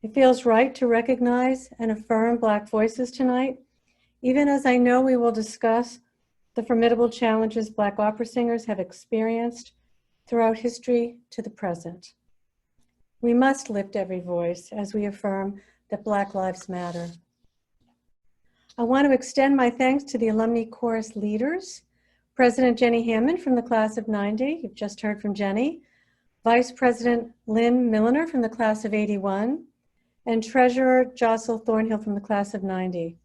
It feels right to recognize and affirm Black voices tonight, even as I know we will discuss the formidable challenges Black opera singers have experienced throughout history to the present. We must lift every voice as we affirm that Black lives matter. I want to extend my thanks to the Alumni Chorus leaders, President Jenny Hammond from the class of '90, you've just heard from Jenny, Vice President Lynn Milliner from the class of '81, and Treasurer Jocelyn Thornhill from the class of '90.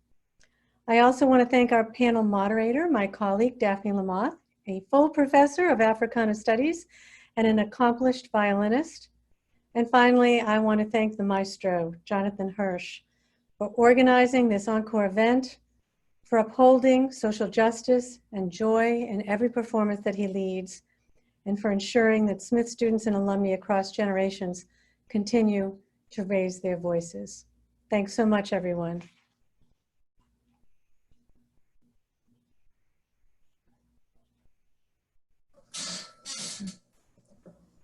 I also want to thank our panel moderator, my colleague Daphne Lamoth, a full professor of Africana Studies and an accomplished violinist. And finally, I want to thank the maestro, Jonathan Hirsch, for organizing this encore event, for upholding social justice and joy in every performance that he leads, and for ensuring that Smith students and alumni across generations continue to raise their voices. Thanks so much, everyone.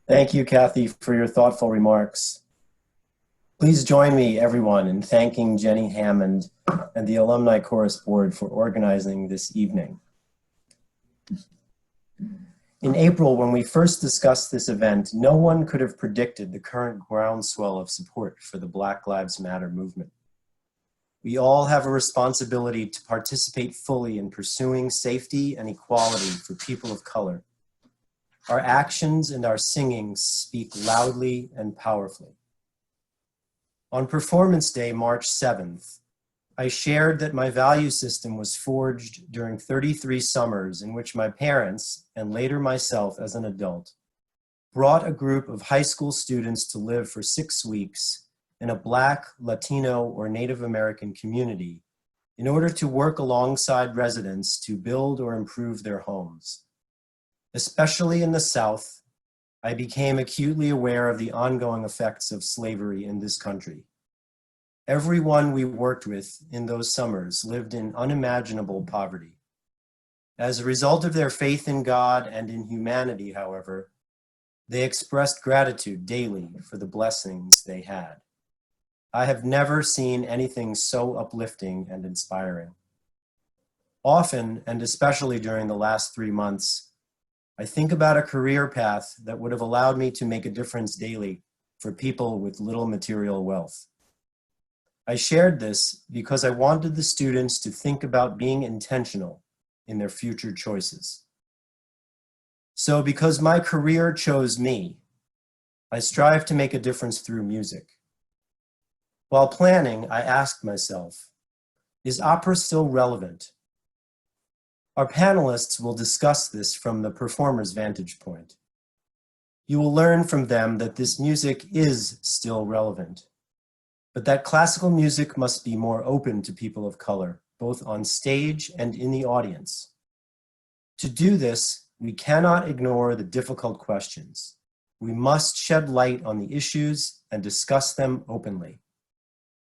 Thank you, Kathy, for your thoughtful remarks. Please join me, everyone, in thanking Jenny Hammond and the Alumni Chorus Board for organizing this evening. In April, when we first discussed this event, no one could have predicted the current groundswell of support for the Black Lives Matter movement. We all have a responsibility to participate fully in pursuing safety and equality for people of color. Our actions and our singing speak loudly and powerfully. On Performance Day, March 7th, I shared that my value system was forged during 33 summers in which my parents, and later myself as an adult, brought a group of high school students to live for 6 weeks in a Black, Latino, or Native American community in order to work alongside residents to build or improve their homes. Especially in the South, I became acutely aware of the ongoing effects of slavery in this country. Everyone we worked with in those summers lived in unimaginable poverty. As a result of their faith in God and in humanity, however, they expressed gratitude daily for the blessings they had. I have never seen anything so uplifting and inspiring. Often, and especially during the last 3 months, I think about a career path that would have allowed me to make a difference daily for people with little material wealth. I shared this because I wanted the students to think about being intentional in their future choices. So because my career chose me, I strive to make a difference through music. While planning, I asked myself, is opera still relevant? Our panelists will discuss this from the performer's vantage point. You will learn from them that this music is still relevant, but that classical music must be more open to people of color, both on stage and in the audience. To do this, we cannot ignore the difficult questions. We must shed light on the issues and discuss them openly.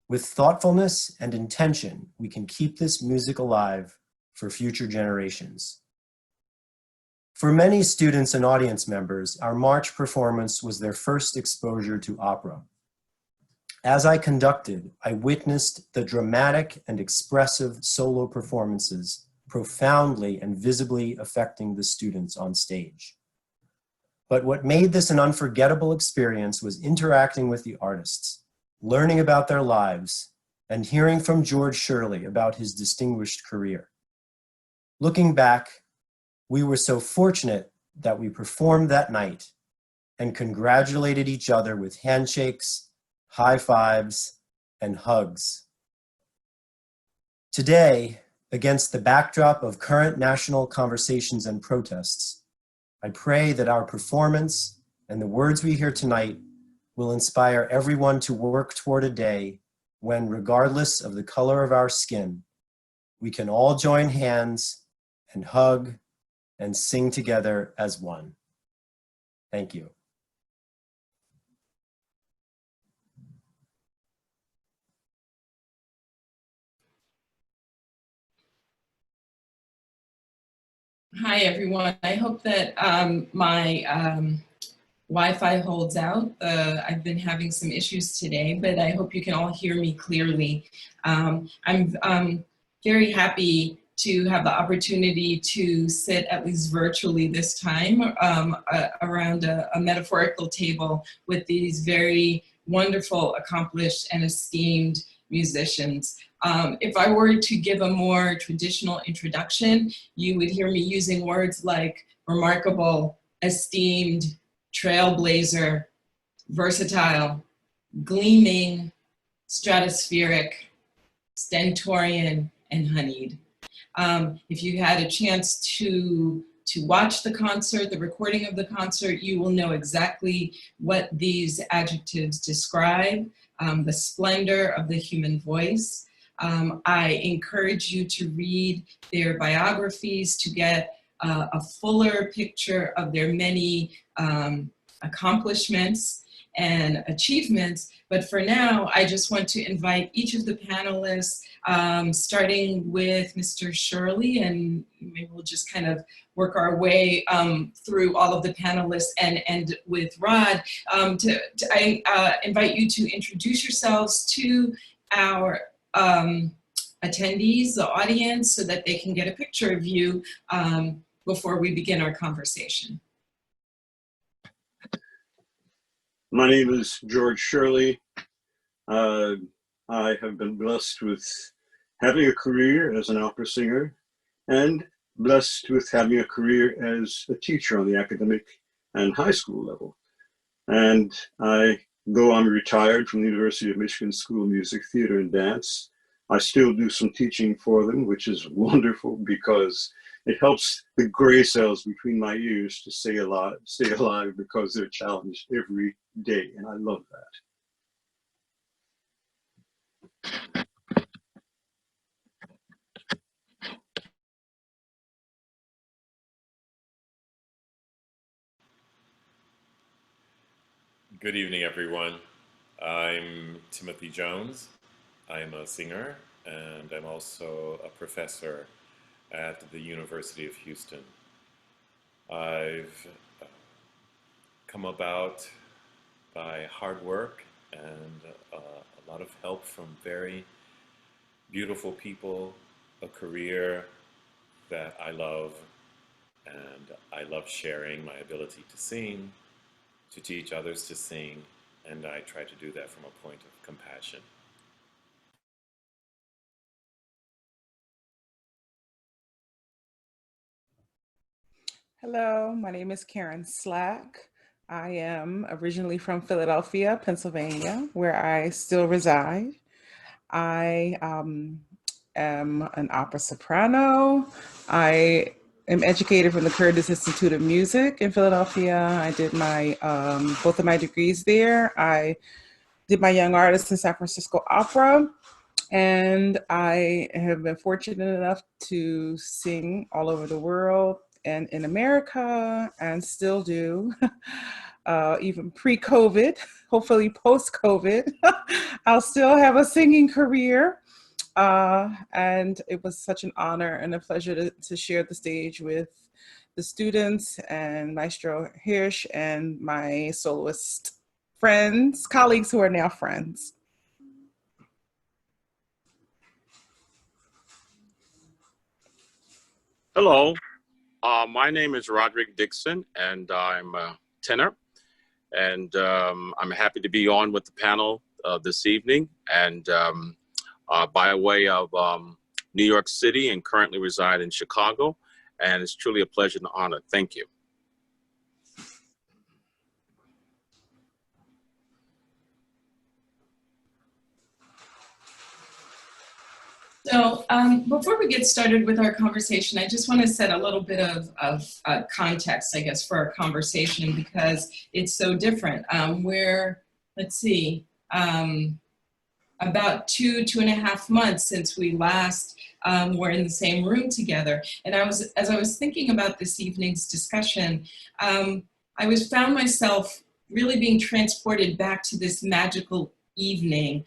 With thoughtfulness and intention, we can keep this music alive for future generations. For many students and audience members, our March performance was their first exposure to opera. As I conducted, I witnessed the dramatic and expressive solo performances profoundly and visibly affecting the students on stage. But what made this an unforgettable experience was interacting with the artists, learning about their lives, and hearing from George Shirley about his distinguished career. Looking back, we were so fortunate that we performed that night and congratulated each other with handshakes, high fives, and hugs. Today, against the backdrop of current national conversations and protests, I pray that our performance and the words we hear tonight will inspire everyone to work toward a day when, regardless of the color of our skin, we can all join hands and hug and sing together as one. Thank you. Hi, everyone. I hope that my Wi-Fi holds out. I've been having some issues today, but I hope you can all hear me clearly. I'm very happy to have the opportunity to sit, at least virtually this time, around a metaphorical table with these very wonderful, accomplished, and esteemed musicians. If I were to give a more traditional introduction, you would hear me using words like remarkable, esteemed, trailblazer, versatile, gleaming, stratospheric, stentorian, and honeyed. If you had a chance to watch the concert, the recording of the concert, you will know exactly what these adjectives describe, the splendor of the human voice. I encourage you to read their biographies to get a fuller picture of their many accomplishments and achievements. But for now, I just want to invite each of the panelists, starting with Mr. Shirley, and maybe we'll just kind of work our way through all of the panelists and end with Rod. I invite you to introduce yourselves to our attendees, the audience, so that they can get a picture of you before we begin our conversation. My name is George Shirley. I have been blessed with having a career as an opera singer and blessed with having a career as a teacher on the academic and high school level. And though I'm retired from the University of Michigan School of Music, Theater, and Dance, I still do some teaching for them, which is wonderful because it helps the gray cells between my ears to stay alive because they're challenged every day, and I love that. Good evening, everyone. I'm Timothy Jones. I'm a singer, and I'm also a professor at the University of Houston. I've come about by hard work and a lot of help from very beautiful people, a career that I love, and I love sharing my ability to sing, to teach others to sing, and I try to do that from a point of compassion. Hello, my name is Karen Slack. I am originally from Philadelphia, Pennsylvania, where I still reside. I am an opera soprano. I am educated from the Curtis Institute of Music in Philadelphia. I did my both of my degrees there. I did my young artist in San Francisco Opera. And I have been fortunate enough to sing all over the world and in America, and still do, even pre-COVID, hopefully post-COVID, I'll still have a singing career. And it was such an honor and a pleasure to share the stage with the students and Maestro Hirsch and my soloist friends, colleagues who are now friends. Hello, my name is Roderick Dixon, and I'm a tenor. And I'm happy to be on with the panel this evening. And by way of New York City, and currently reside in Chicago. And it's truly a pleasure and honor. Thank you. So before we get started with our conversation, I just want to set a little bit of context, I guess, for our conversation because it's so different. We're, let's see, about 2.5 months since we last were in the same room together. And as I was thinking about this evening's discussion, I found myself really being transported back to this magical evening,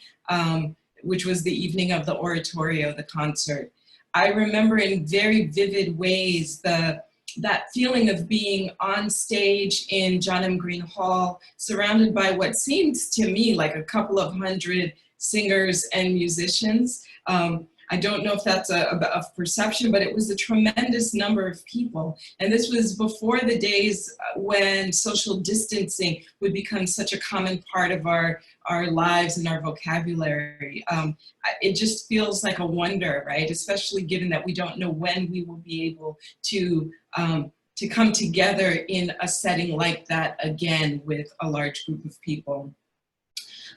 which was the evening of the Oratorio, the concert. I remember in very vivid ways the that feeling of being on stage in John M. Green Hall, surrounded by what seems to me like a couple of hundred singers and musicians. I don't know if that's a perception, but it was a tremendous number of people. And this was before the days when social distancing would become such a common part of our lives and our vocabulary. It just feels like a wonder, right? Especially given that we don't know when we will be able to come together in a setting like that again with a large group of people.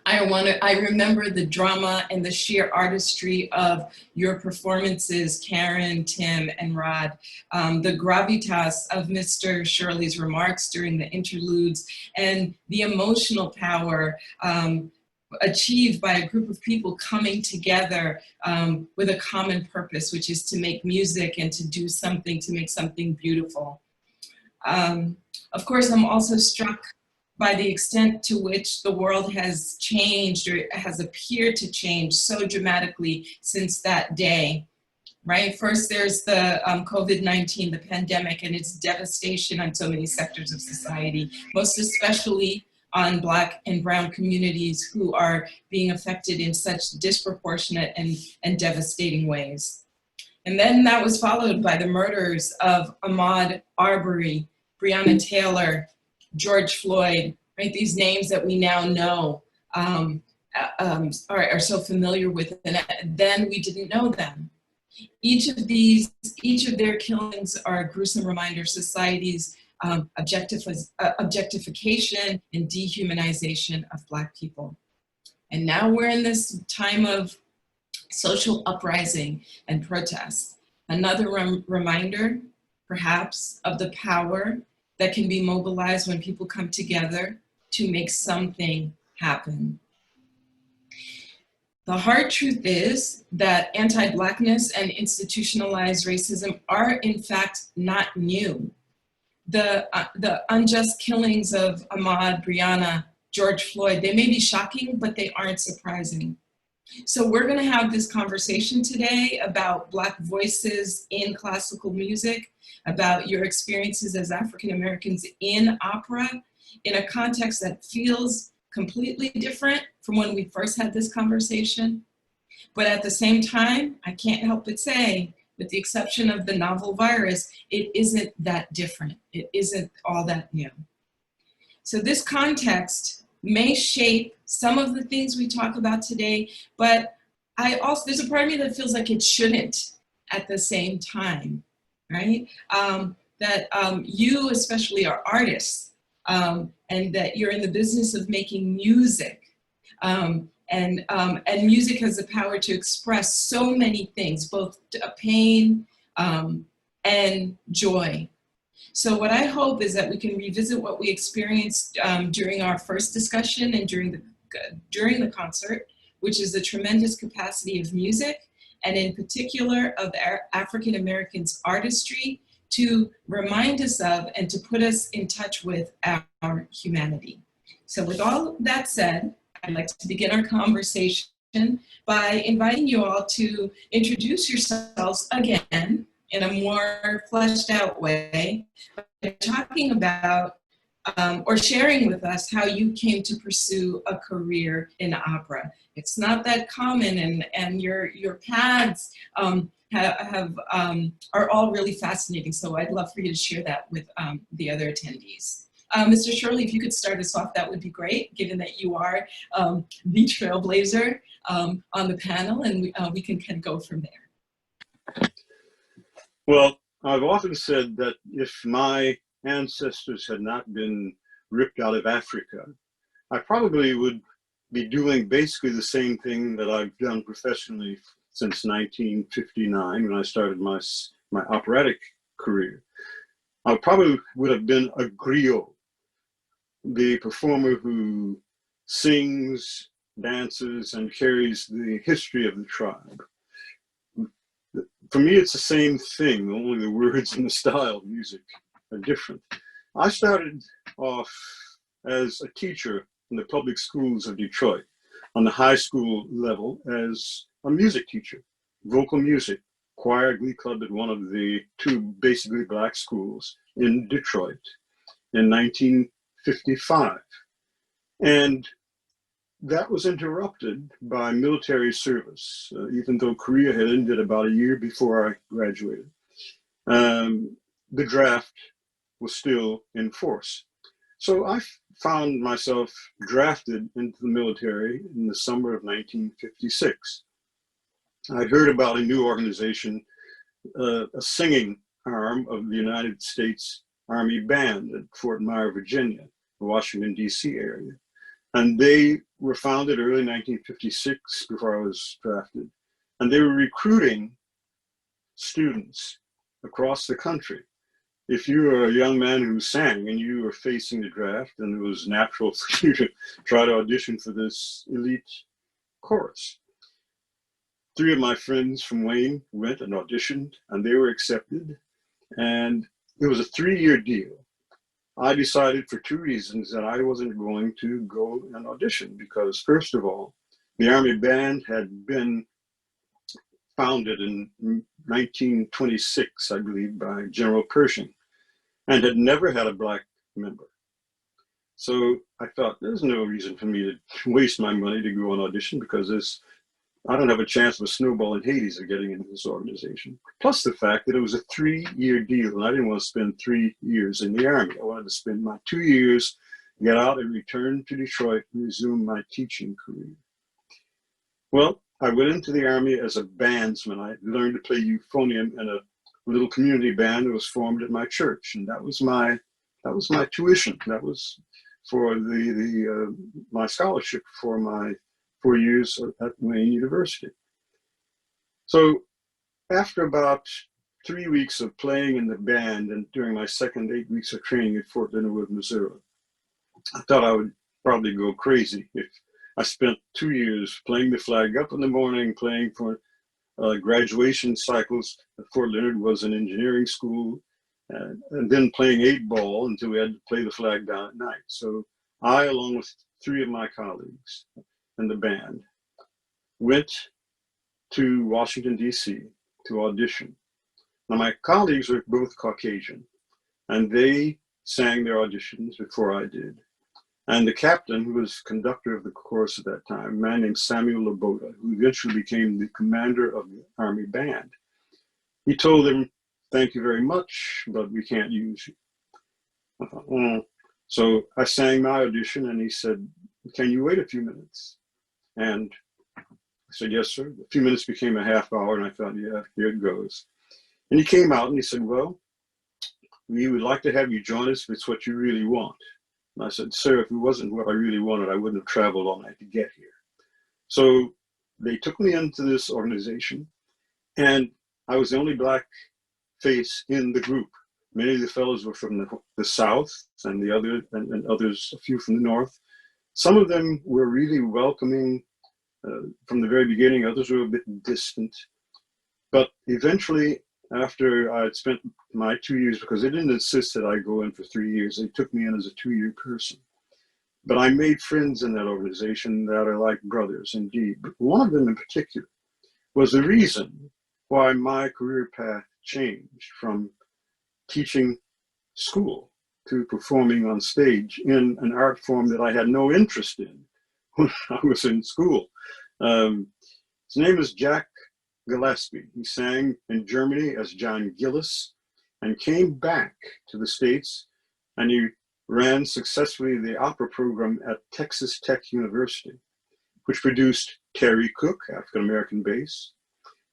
I remember the drama and the sheer artistry of your performances, Karen, Tim, and Rod. The gravitas of Mr. Shirley's remarks during the interludes, and the emotional power achieved by a group of people coming together with a common purpose, which is to make music and to do something, to make something beautiful. Of course, I'm also struck by the extent to which the world has changed, or has appeared to change so dramatically since that day, right? First, there's the COVID-19, the pandemic, and its devastation on so many sectors of society, most especially on Black and Brown communities who are being affected in such disproportionate and devastating ways. And then that was followed by the murders of Ahmaud Arbery, Breonna Taylor, George Floyd, right? These names that we now know are so familiar with, and then we didn't know them. Each of their killings are a gruesome reminder of society's objectification and dehumanization of Black people. And now we're in this time of social uprising and protest. Another reminder, perhaps, of the power that can be mobilized when people come together to make something happen. The hard truth is that anti-Blackness and institutionalized racism are in fact not new. The unjust killings of Ahmaud, Breonna, George Floyd, they may be shocking, but they aren't surprising. So we're gonna have this conversation today about Black voices in classical music, about your experiences as African Americans in opera, in a context that feels completely different from when we first had this conversation. But at the same time, I can't help but say, with the exception of the novel virus, it isn't that different. It isn't all that new. So this context may shape some of the things we talk about today, but there's a part of me that feels like it shouldn't at the same time, right? You especially are artists, and that you're in the business of making music. And music has the power to express so many things, both pain and joy. So what I hope is that we can revisit what we experienced during our first discussion and during the concert, which is the tremendous capacity of music, and in particular of African Americans' artistry, to remind us of and to put us in touch with our humanity. So with all that said, I'd like to begin our conversation by inviting you all to introduce yourselves again in a more fleshed out way, by talking about or sharing with us how you came to pursue a career in opera. It's not that common, and your paths are all really fascinating. So I'd love for you to share that with the other attendees. Mr. Shirley, if you could start us off, that would be great, given that you are the trailblazer on the panel, and we can kind of go from there. Well, I've often said that if my ancestors had not been ripped out of Africa, I probably would be doing basically the same thing that I've done professionally since 1959, when I started my operatic career. I probably would have been a griot, the performer who sings, dances, and carries the history of the tribe. For me, it's the same thing, only the words and the style of music are different. I started off as a teacher in the public schools of Detroit, on the high school level as a music teacher, vocal music, choir glee club at one of the two basically black schools in Detroit in 1955. And that was interrupted by military service, even though Korea had ended about a year before I graduated. The draft was still in force. So I found myself drafted into the military in the summer of 1956. I heard about a new organization, a singing arm of the United States Army Band at Fort Myer, Virginia, the Washington, D.C. area. And they were founded early 1956 before I was drafted. And they were recruiting students across the country. If you were a young man who sang and you were facing the draft, then it was natural for you to try to audition for this elite chorus. 3 of my friends from Wayne went and auditioned, and they were accepted. And it was a 3-year deal. I decided for 2 reasons that I wasn't going to go and audition because, first of all, the Army Band had been founded in 1926, I believe, by General Pershing, and had never had a black member. So I thought there's no reason for me to waste my money to go on audition because I don't have a chance of a snowball in Hades of getting into this organization. Plus the fact that it was a 3-year deal and I didn't want to spend 3 years in the Army. I wanted to spend my 2 years, get out and return to Detroit and resume my teaching career. Well, I went into the Army as a bandsman. I learned to play euphonium in a little community band that was formed at my church, and that was my tuition. That was for my scholarship for my 4 years at Wayne University. So after about 3 weeks of playing in the band and during my second 8 weeks of training at Fort Leonard Wood, Missouri, I thought I would probably go crazy if I spent 2 years playing the flag up in the morning, playing for graduation cycles. Fort Leonard was an engineering school, and then playing 8-ball until we had to play the flag down at night. So I, along with 3 of my colleagues in the band, went to Washington, D.C. to audition. Now, my colleagues were both Caucasian, and they sang their auditions before I did. And the captain, who was conductor of the chorus at that time, a man named Samuel Laboda, who eventually became the commander of the Army Band, he told them, "Thank you very much, but we can't use you." I thought, well. So I sang my audition, and he said, "Can you wait a few minutes?" And I said, "Yes, sir." A few minutes became a half hour, and I thought, yeah, here it goes. And he came out and he said, "Well, we would like to have you join us if it's what you really want." And I said, "Sir, if it wasn't what I really wanted, I wouldn't have traveled all night to get here." So they took me into this organization, and I was the only black face in the group. Many of the fellows were from the South, and and others, a few from the North. Some of them were really welcoming from the very beginning. Others were a bit distant. But eventually, after I had spent my 2 years, because they didn't insist that I go in for 3 years, they took me in as a 2-year person. But I made friends in that organization that are like brothers indeed. But one of them in particular was the reason why my career path changed from teaching school to performing on stage in an art form that I had no interest in when I was in school. His name is Jack Gillespie. He sang in Germany as John Gillis and came back to the States, and he ran successfully the opera program at Texas Tech University, which produced Terry Cook, African-American bass,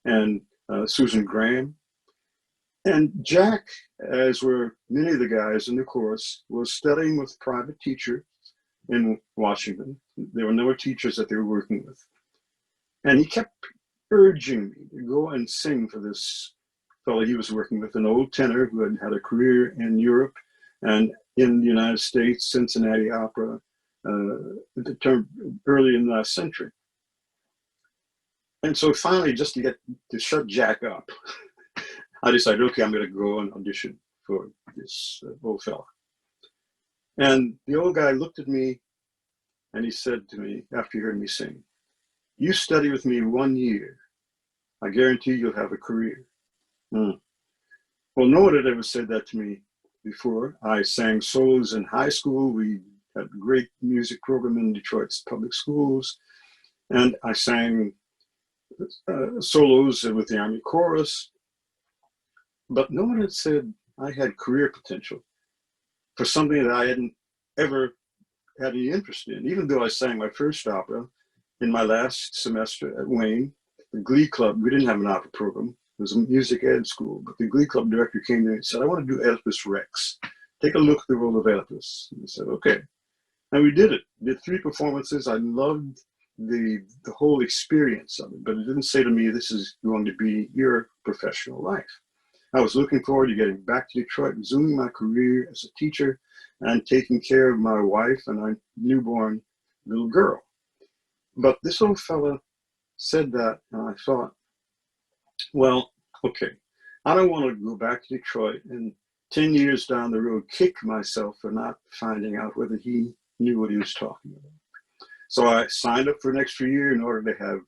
and Susan Graham. And Jack, as were many of the guys in the chorus, was studying with a private teacher in Washington. There were no teachers that they were working with. And he kept urging me to go and sing for this fellow he was working with, an old tenor who had had a career in Europe and in the United States, Cincinnati Opera, early in the last century. And so finally, just to shut Jack up, I decided, okay, I'm going to go and audition for this old fellow. And the old guy looked at me and he said to me, after he heard me sing, "You study with me 1 year, I guarantee you'll have a career." Hmm. Well, no one had ever said that to me before. I sang solos in high school. We had a great music program in Detroit's public schools. And I sang solos with the Army Chorus. But no one had said I had career potential for something that I hadn't ever had any interest in. Even though I sang my first opera in my last semester at Wayne, the Glee Club, we didn't have an opera program. It was a music ed school, but the Glee Club director came in and said, I want to do Oedipus Rex. Take a look at the role of Oedipus. And I said, okay. And we did it. Did 3 performances. I loved the whole experience of it, but it didn't say to me, this is going to be your professional life. I was looking forward to getting back to Detroit, resuming my career as a teacher and taking care of my wife and our newborn little girl. But this old fella said that, and I thought, well, okay, I don't want to go back to Detroit and 10 years down the road kick myself for not finding out whether he knew what he was talking about. So I signed up for an extra year in order to have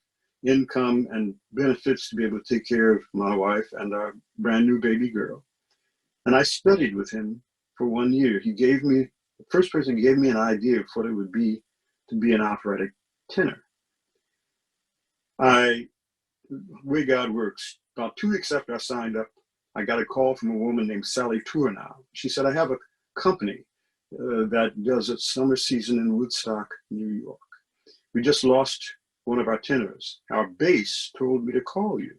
income and benefits to be able to take care of my wife and our brand new baby girl. And I studied with him for 1 year. He gave me, the first person who gave me an idea of what it would be to be an operatic tenor. The way God works, about 2 weeks after I signed up, I got a call from a woman named Sally Tournow. She said, I have a company that does its summer season in Woodstock, New York. We just lost one of our tenors. Our bass told me to call you.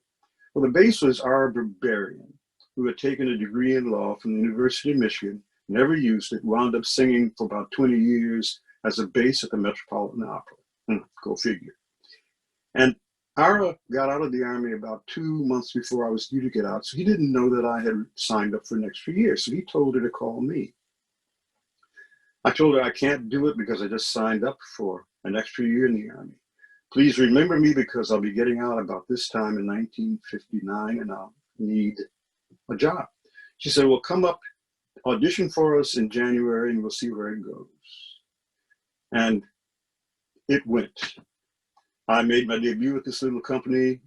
Well, the bass was our barbarian, who had taken a degree in law from the University of Michigan, never used it, wound up singing for about 20 years as a bass at the Metropolitan Opera. Go figure. And Ara got out of the Army about 2 months before I was due to get out, so he didn't know that I had signed up for an extra year, so he told her to call me. I told her I can't do it because I just signed up for an extra year in the Army. Please remember me because I'll be getting out about this time in 1959 and I'll need a job. She said, well, come up, audition for us in January and we'll see where it goes. And it went. I made my debut at this little company,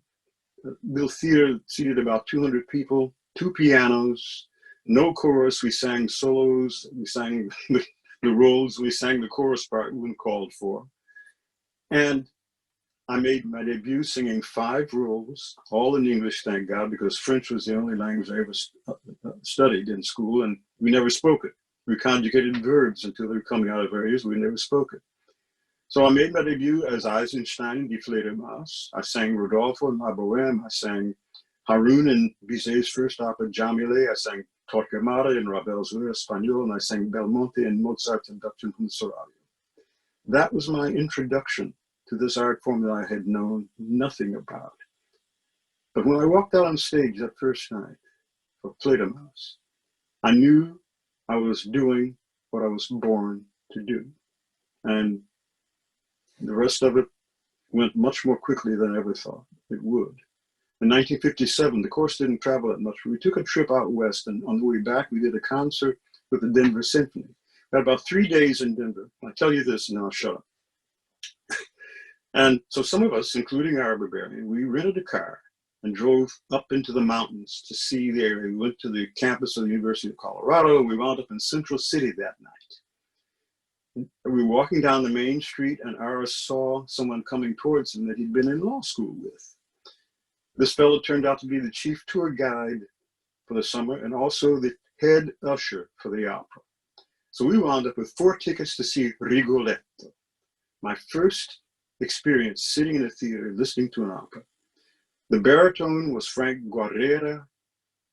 little theater seated about 200 people, 2 pianos, no chorus. We sang solos, we sang the roles, we sang the chorus part when called for. And I made my debut singing 5 roles, all in English, thank God, because French was the only language I ever studied in school, and we never spoke it. We conjugated verbs until they were coming out of our ears, we never spoke it. So I made my debut as Eisenstein in Die Fledermaus. I sang Rodolfo in La Bohème. I sang Haroun in Bizet's first opera, Jamile. I sang Torquemada in Ravel's Espagnol, and I sang Belmonte in Mozart's Induction from the Seraglio. That was my introduction to this art form that I had known nothing about. But when I walked out on stage that first night for Fledermaus, I knew I was doing what I was born to do. And the rest of it went much more quickly than I ever thought it would. In 1957, the course didn't travel that much, but we took a trip out west, and on the way back, we did a concert with the Denver Symphony. We had about 3 days in Denver. I'll tell you this, and then I'll shut up. And so some of us, including our barbarian, we rented a car and drove up into the mountains to see the area. We went to the campus of the University of Colorado, and we wound up in Central City that night. We were walking down the main street, and Ara saw someone coming towards him that he'd been in law school with. This fellow turned out to be the chief tour guide for the summer and also the head usher for the opera. So we wound up with 4 tickets to see Rigoletto, my first experience sitting in a theater listening to an opera. The baritone was Frank Guerrera,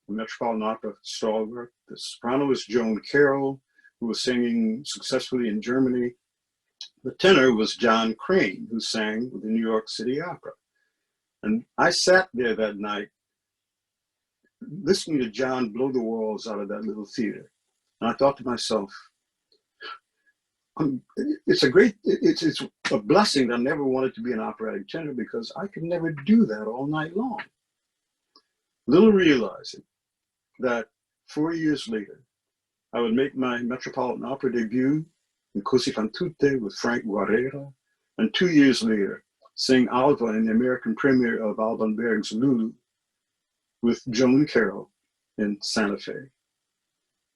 the Metropolitan Opera stalwart. The soprano was Joan Carroll, who was singing successfully in Germany. The tenor was John Crane, who sang with the New York City Opera. And I sat there that night listening to John blow the walls out of that little theater. And I thought to myself, it's a blessing that I never wanted to be an operatic tenor because I could never do that all night long. Little realizing that 4 years later, I would make my Metropolitan Opera debut in Così fan tutte with Frank Guerrera, and 2 years later, sing Alva in the American premiere of Alban Berg's Lulu with Joan Carroll in Santa Fe.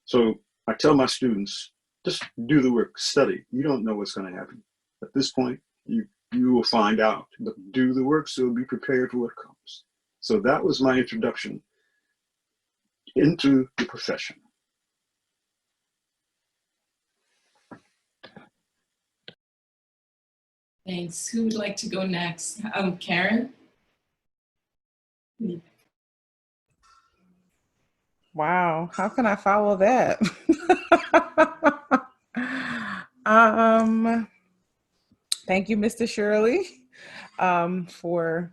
So I tell my students, just do the work, study. You don't know what's going to happen. At this point, you will find out, but do the work so be prepared for what comes. So that was my introduction into the profession. Thanks. Who would like to go next? Karen? Wow, how can I follow that? Thank you, Mr. Shirley, for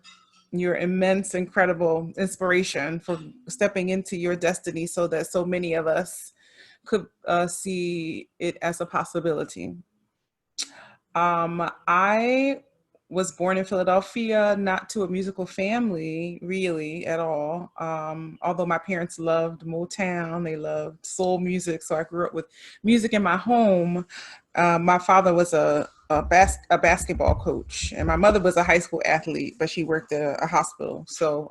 your immense, incredible inspiration for stepping into your destiny so that so many of us could see it as a possibility. I was born in Philadelphia, not to a musical family really at all. Although my parents loved Motown, they loved soul music. So I grew up with music in my home. My father was a basketball coach, and my mother was a high school athlete, but she worked at a hospital. So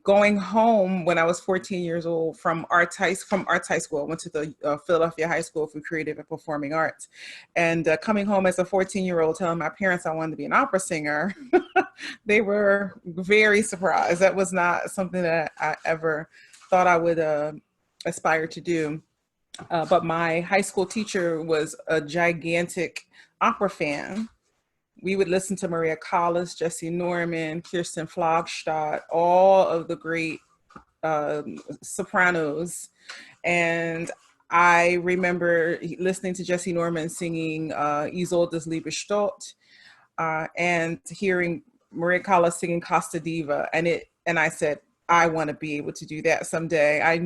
going home when I was 14 years old from arts high school. I went to the Philadelphia High School for Creative and Performing Arts. And coming home as a 14-year-old telling my parents I wanted to be an opera singer, they were very surprised. That was not something that I ever thought I would aspire to do. But my high school teacher was a gigantic opera fan. We would listen to Maria Callas, Jesse Norman, Kirsten Flogstad, all of the great sopranos. And I remember listening to Jesse Norman singing Isolde's Liebe Stott, and hearing Maria Callas singing Costa Diva. And I said, I want to be able to do that someday. I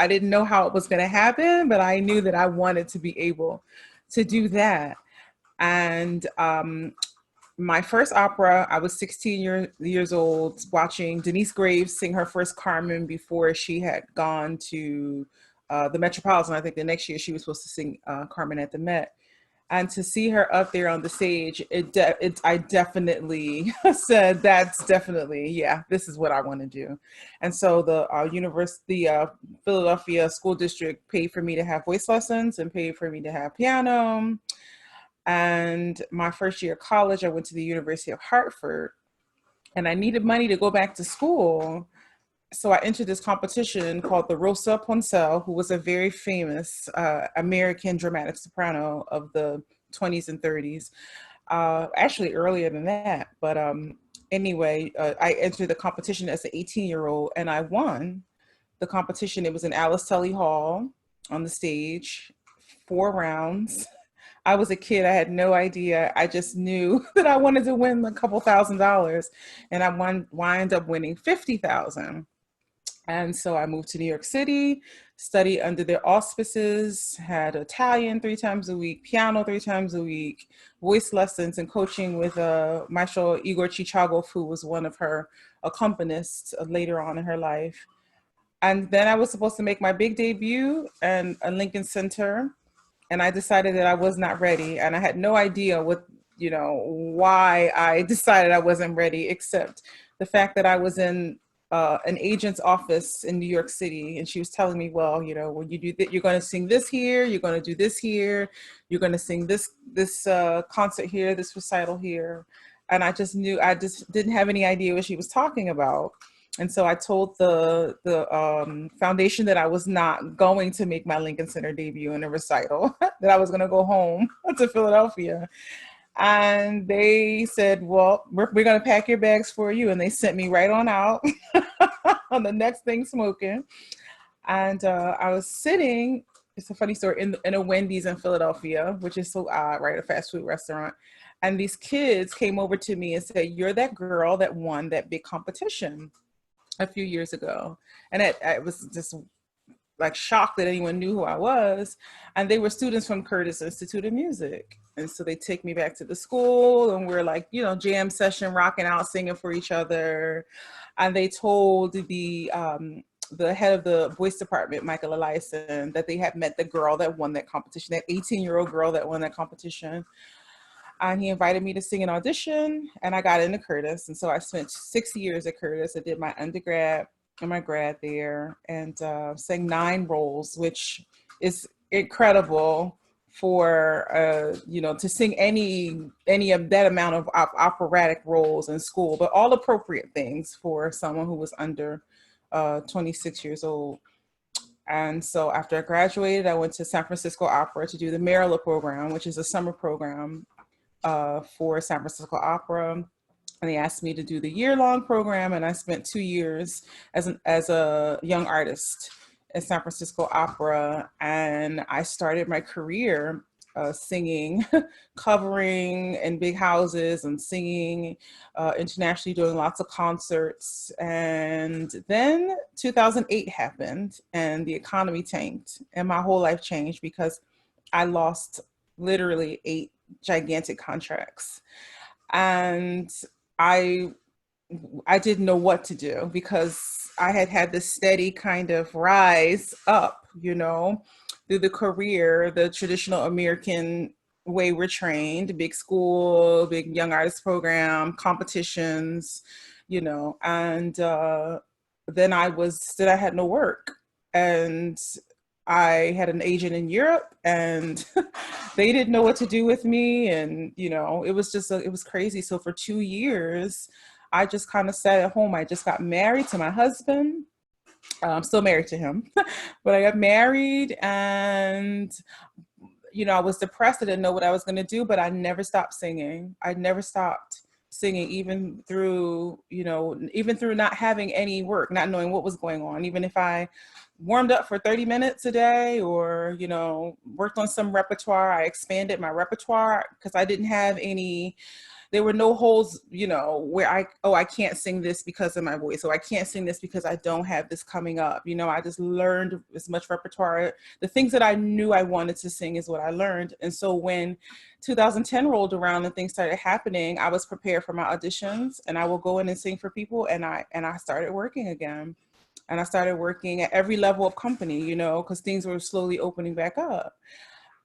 didn't know how it was going to happen, but I knew that I wanted to be able to do that. And my first opera, I was 16 years old, watching Denise Graves sing her first Carmen before she had gone to the Metropolitan. I think the next year she was supposed to sing Carmen at the Met. And to see her up there on the stage, I definitely said, that's definitely, yeah, this is what I want to do. And so the Philadelphia School District paid for me to have voice lessons and paid for me to have piano. And my first year of college, I went to the University of Hartford, and I needed money to go back to school. So I entered this competition called the Rosa Poncel, who was a very famous American dramatic soprano of the 20s and 30s. Actually earlier than that. But anyway, I entered the competition as an 18-year-old, and I won the competition. It was in Alice Tully Hall on the stage, 4 rounds. I was a kid. I had no idea. I just knew that I wanted to win a couple $1,000s, and I wind up winning $50,000. And so I moved to New York City, studied under their auspices, had Italian 3 times a week, piano 3 times a week, voice lessons and coaching with Maestro Igor Chichagov, who was one of her accompanists later on in her life. And then I was supposed to make my big debut in Lincoln Center. And I decided that I was not ready. And I had no idea why I decided I wasn't ready, except the fact that I was in an agent's office in New York City. And she was telling me, well, when you do that, you're going to sing this here, you're going to do this here, you're going to sing this concert here, this recital here. And I just didn't have any idea what she was talking about. And so I told the foundation that I was not going to make my Lincoln Center debut in a recital, that I was going to go home to Philadelphia. And they said, well, we're going to pack your bags for you. And they sent me right on out on the next thing smoking. And I was sitting, it's a funny story, in a Wendy's in Philadelphia, which is so odd, right? A fast food restaurant. And these kids came over to me and said, you're that girl that won that big competition a few years ago. And I was just like shocked that anyone knew who I was. And they were students from Curtis Institute of Music. And so they take me back to the school, and we're like, jam session, rocking out, singing for each other. And they told the head of the voice department, Michael Eliason, that they had met the girl that won that competition, that 18-year-old girl that won that competition. And he invited me to sing an audition, and I got into Curtis. And so I spent 6 years at Curtis. I did my undergrad in my grad there, and sang 9 roles, which is incredible for to sing any of that amount of operatic roles in school, but all appropriate things for someone who was under 26 years old. And so after I graduated, I went to San Francisco Opera to do the Marilla program, which is a summer program for San Francisco Opera. And they asked me to do the year-long program, and I spent 2 years as a young artist at San Francisco Opera. And I started my career singing, covering in big houses and singing internationally, doing lots of concerts. And then 2008 happened and the economy tanked and my whole life changed because I lost literally 8 gigantic contracts. And I didn't know what to do because I had had this steady kind of rise up, through the career, the traditional American way we're trained, big school, big young artist program, competitions, and then I had no work. And I had an agent in Europe and they didn't know what to do with me. And, it was crazy. So for 2 years, I just kind of sat at home. I just got married to my husband. I'm still married to him, but I got married and, I was depressed. I didn't know what I was going to do, but I never stopped singing. I never stopped singing, even through not having any work, not knowing what was going on. Even if I warmed up for 30 minutes a day or, worked on some repertoire, I expanded my repertoire because I didn't have there were no holes, where I can't sing this because of my voice. So I can't sing this because I don't have this coming up. I just learned as much repertoire. The things that I knew I wanted to sing is what I learned. And so when 2010 rolled around and things started happening, I was prepared for my auditions and I will go in and sing for people. And I started working again. And I started working at every level of company, because things were slowly opening back up.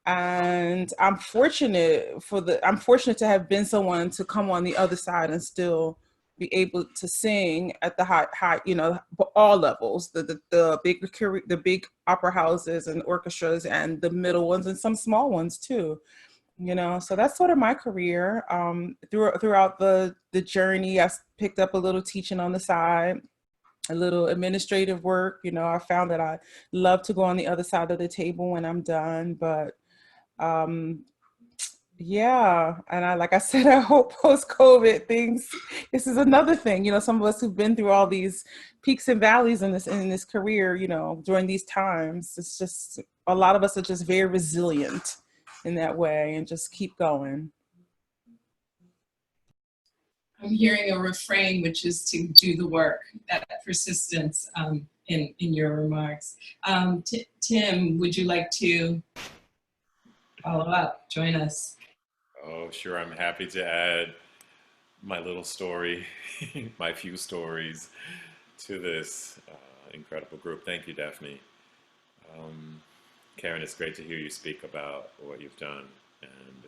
And I'm fortunate to have been someone to come on the other side and still be able to sing at the high, all levels, the big opera houses and orchestras and the middle ones and some small ones too. So that's sort of my career. Throughout the journey, I picked up a little teaching on the side, a little administrative work. I found that I love to go on the other side of the table when I'm done, but yeah. And like I said, I hope post-COVID this is another thing, some of us who've been through all these peaks and valleys in this career, during these times, it's just, a lot of us are just very resilient in that way and just keep going. I'm hearing a refrain, which is to do the work, that persistence in your remarks. Tim, would you like to follow up, join us? Oh, sure. I'm happy to add my little story, my few stories to this incredible group. Thank you, Daphne. Karen, it's great to hear you speak about what you've done. And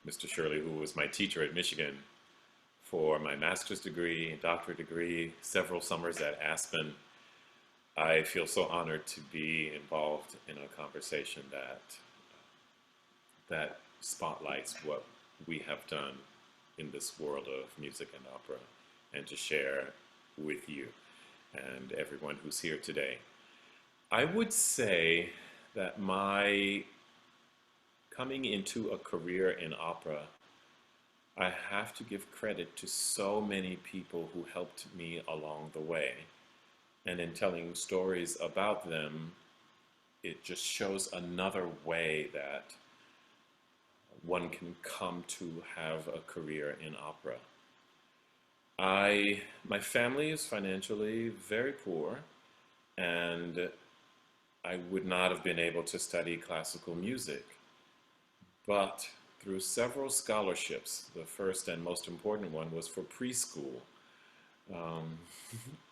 Mr. Shirley, who was my teacher at Michigan for my master's degree and doctorate degree, several summers at Aspen, I feel so honored to be involved in a conversation that spotlights what we have done in this world of music and opera, and to share with you and everyone who's here today. I would say that my coming into a career in opera, I have to give credit to so many people who helped me along the way. And in telling stories about them, it just shows another way that one can come to have a career in opera. My family is financially very poor, and I would not have been able to study classical music. But through several scholarships, the first and most important one was for preschool.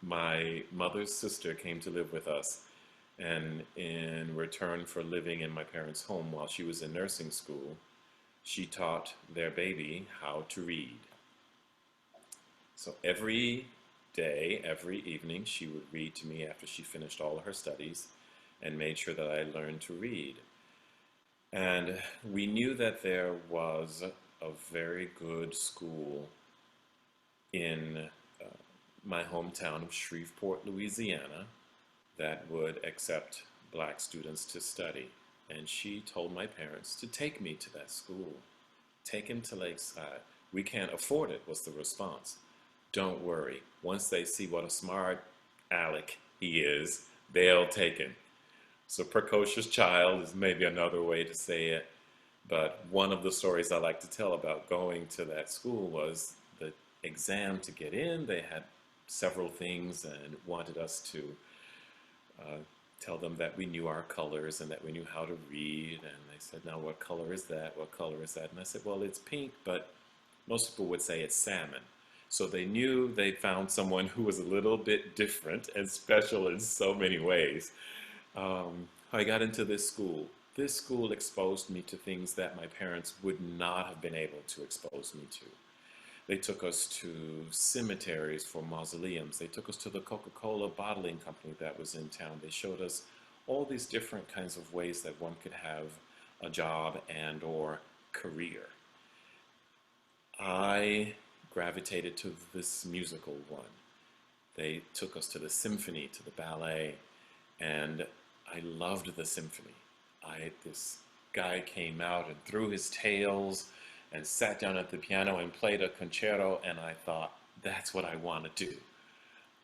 My mother's sister came to live with us, and in return for living in my parents' home while she was in nursing school, she taught their baby how to read. So every day, every evening, she would read to me after she finished all her studies and made sure that I learned to read. And we knew that there was a very good school in my hometown of Shreveport, Louisiana, that would accept black students to study. And she told my parents to take me to that school. Take him to Lakeside. We can't afford it, was the response. Don't worry. Once they see what a smart aleck he is, they'll take him. So precocious child is maybe another way to say it. But one of the stories I like to tell about going to that school was the exam to get in. They had several things and wanted us to tell them that we knew our colors and that we knew how to read. And they said, now what color is that? What color is that? And I said, well, it's pink, but most people would say it's salmon. So they knew they found someone who was a little bit different and special in so many ways. I got into this school. This school exposed me to things that my parents would not have been able to expose me to. They took us to cemeteries for mausoleums. They took us to the Coca-Cola bottling company that was in town. They showed us all these different kinds of ways that one could have a job and or career. I gravitated to this musical one. They took us to the symphony, to the ballet, and I loved the symphony. This guy came out and threw his tails and sat down at the piano and played a concerto, and I thought, that's what I want to do.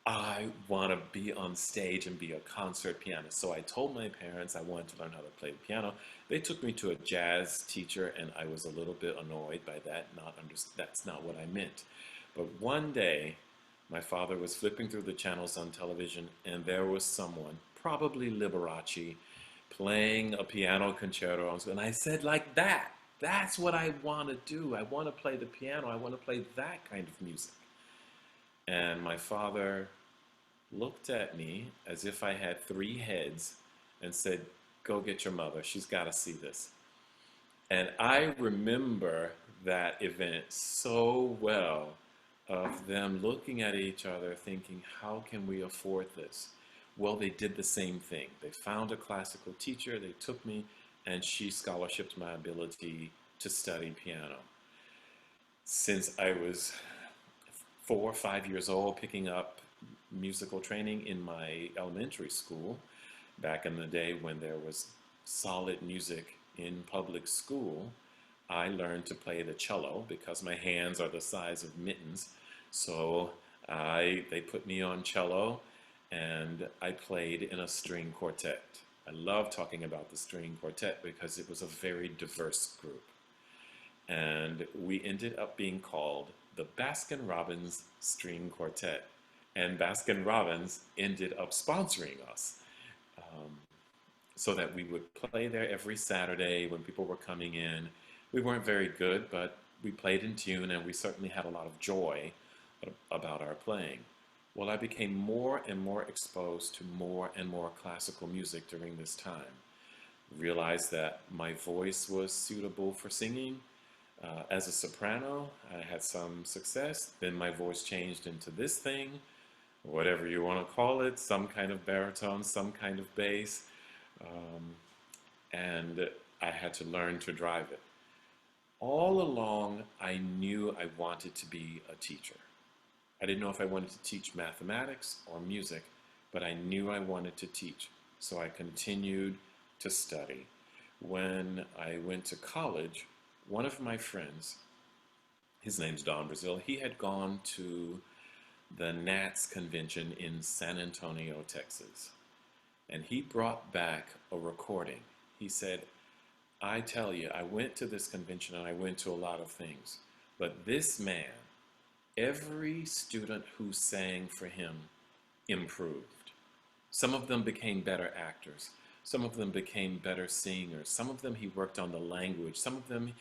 I want to be on stage and be a concert pianist. So I told my parents I wanted to learn how to play the piano. They took me to a jazz teacher, and I was a little bit annoyed by that. That's not what I meant. But one day, my father was flipping through the channels on television, and there was someone, probably Liberace, playing a piano concerto. And I said, like that. That's what I want to do. I want to play the piano. I want to play that kind of music. And my father looked at me as if I had 3 heads and said, go get your mother. She's got to see this. And I remember that event so well, of them looking at each other thinking, how can we afford this? Well, they did the same thing. They found a classical teacher, they took me, and she scholarshiped my ability to study piano. Since I was 4 or 5 years old, picking up musical training in my elementary school, back in the day when there was solid music in public school, I learned to play the cello because my hands are the size of mittens. So they put me on cello, and I played in a string quartet. I love talking about the string quartet because it was a very diverse group. And we ended up being called the Baskin-Robbins String Quartet. And Baskin-Robbins ended up sponsoring us so that we would play there every Saturday when people were coming in. We weren't very good, but we played in tune, and we certainly had a lot of joy about our playing. Well, I became more and more exposed to more and more classical music during this time. Realized that my voice was suitable for singing. As a soprano, I had some success. Then my voice changed into this thing, whatever you want to call it, some kind of baritone, some kind of bass. And I had to learn to drive it. All along, I knew I wanted to be a teacher. I didn't know if I wanted to teach mathematics or music, but I knew I wanted to teach. So I continued to study. When I went to college, one of my friends, his name's Don Brazil, he had gone to the Nats convention in San Antonio, Texas. And he brought back a recording. He said, I tell you, I went to this convention and I went to a lot of things, but this man, every student who sang for him improved. Some of them became better actors. Some of them became better singers. Some of them he worked on the language. Some of them,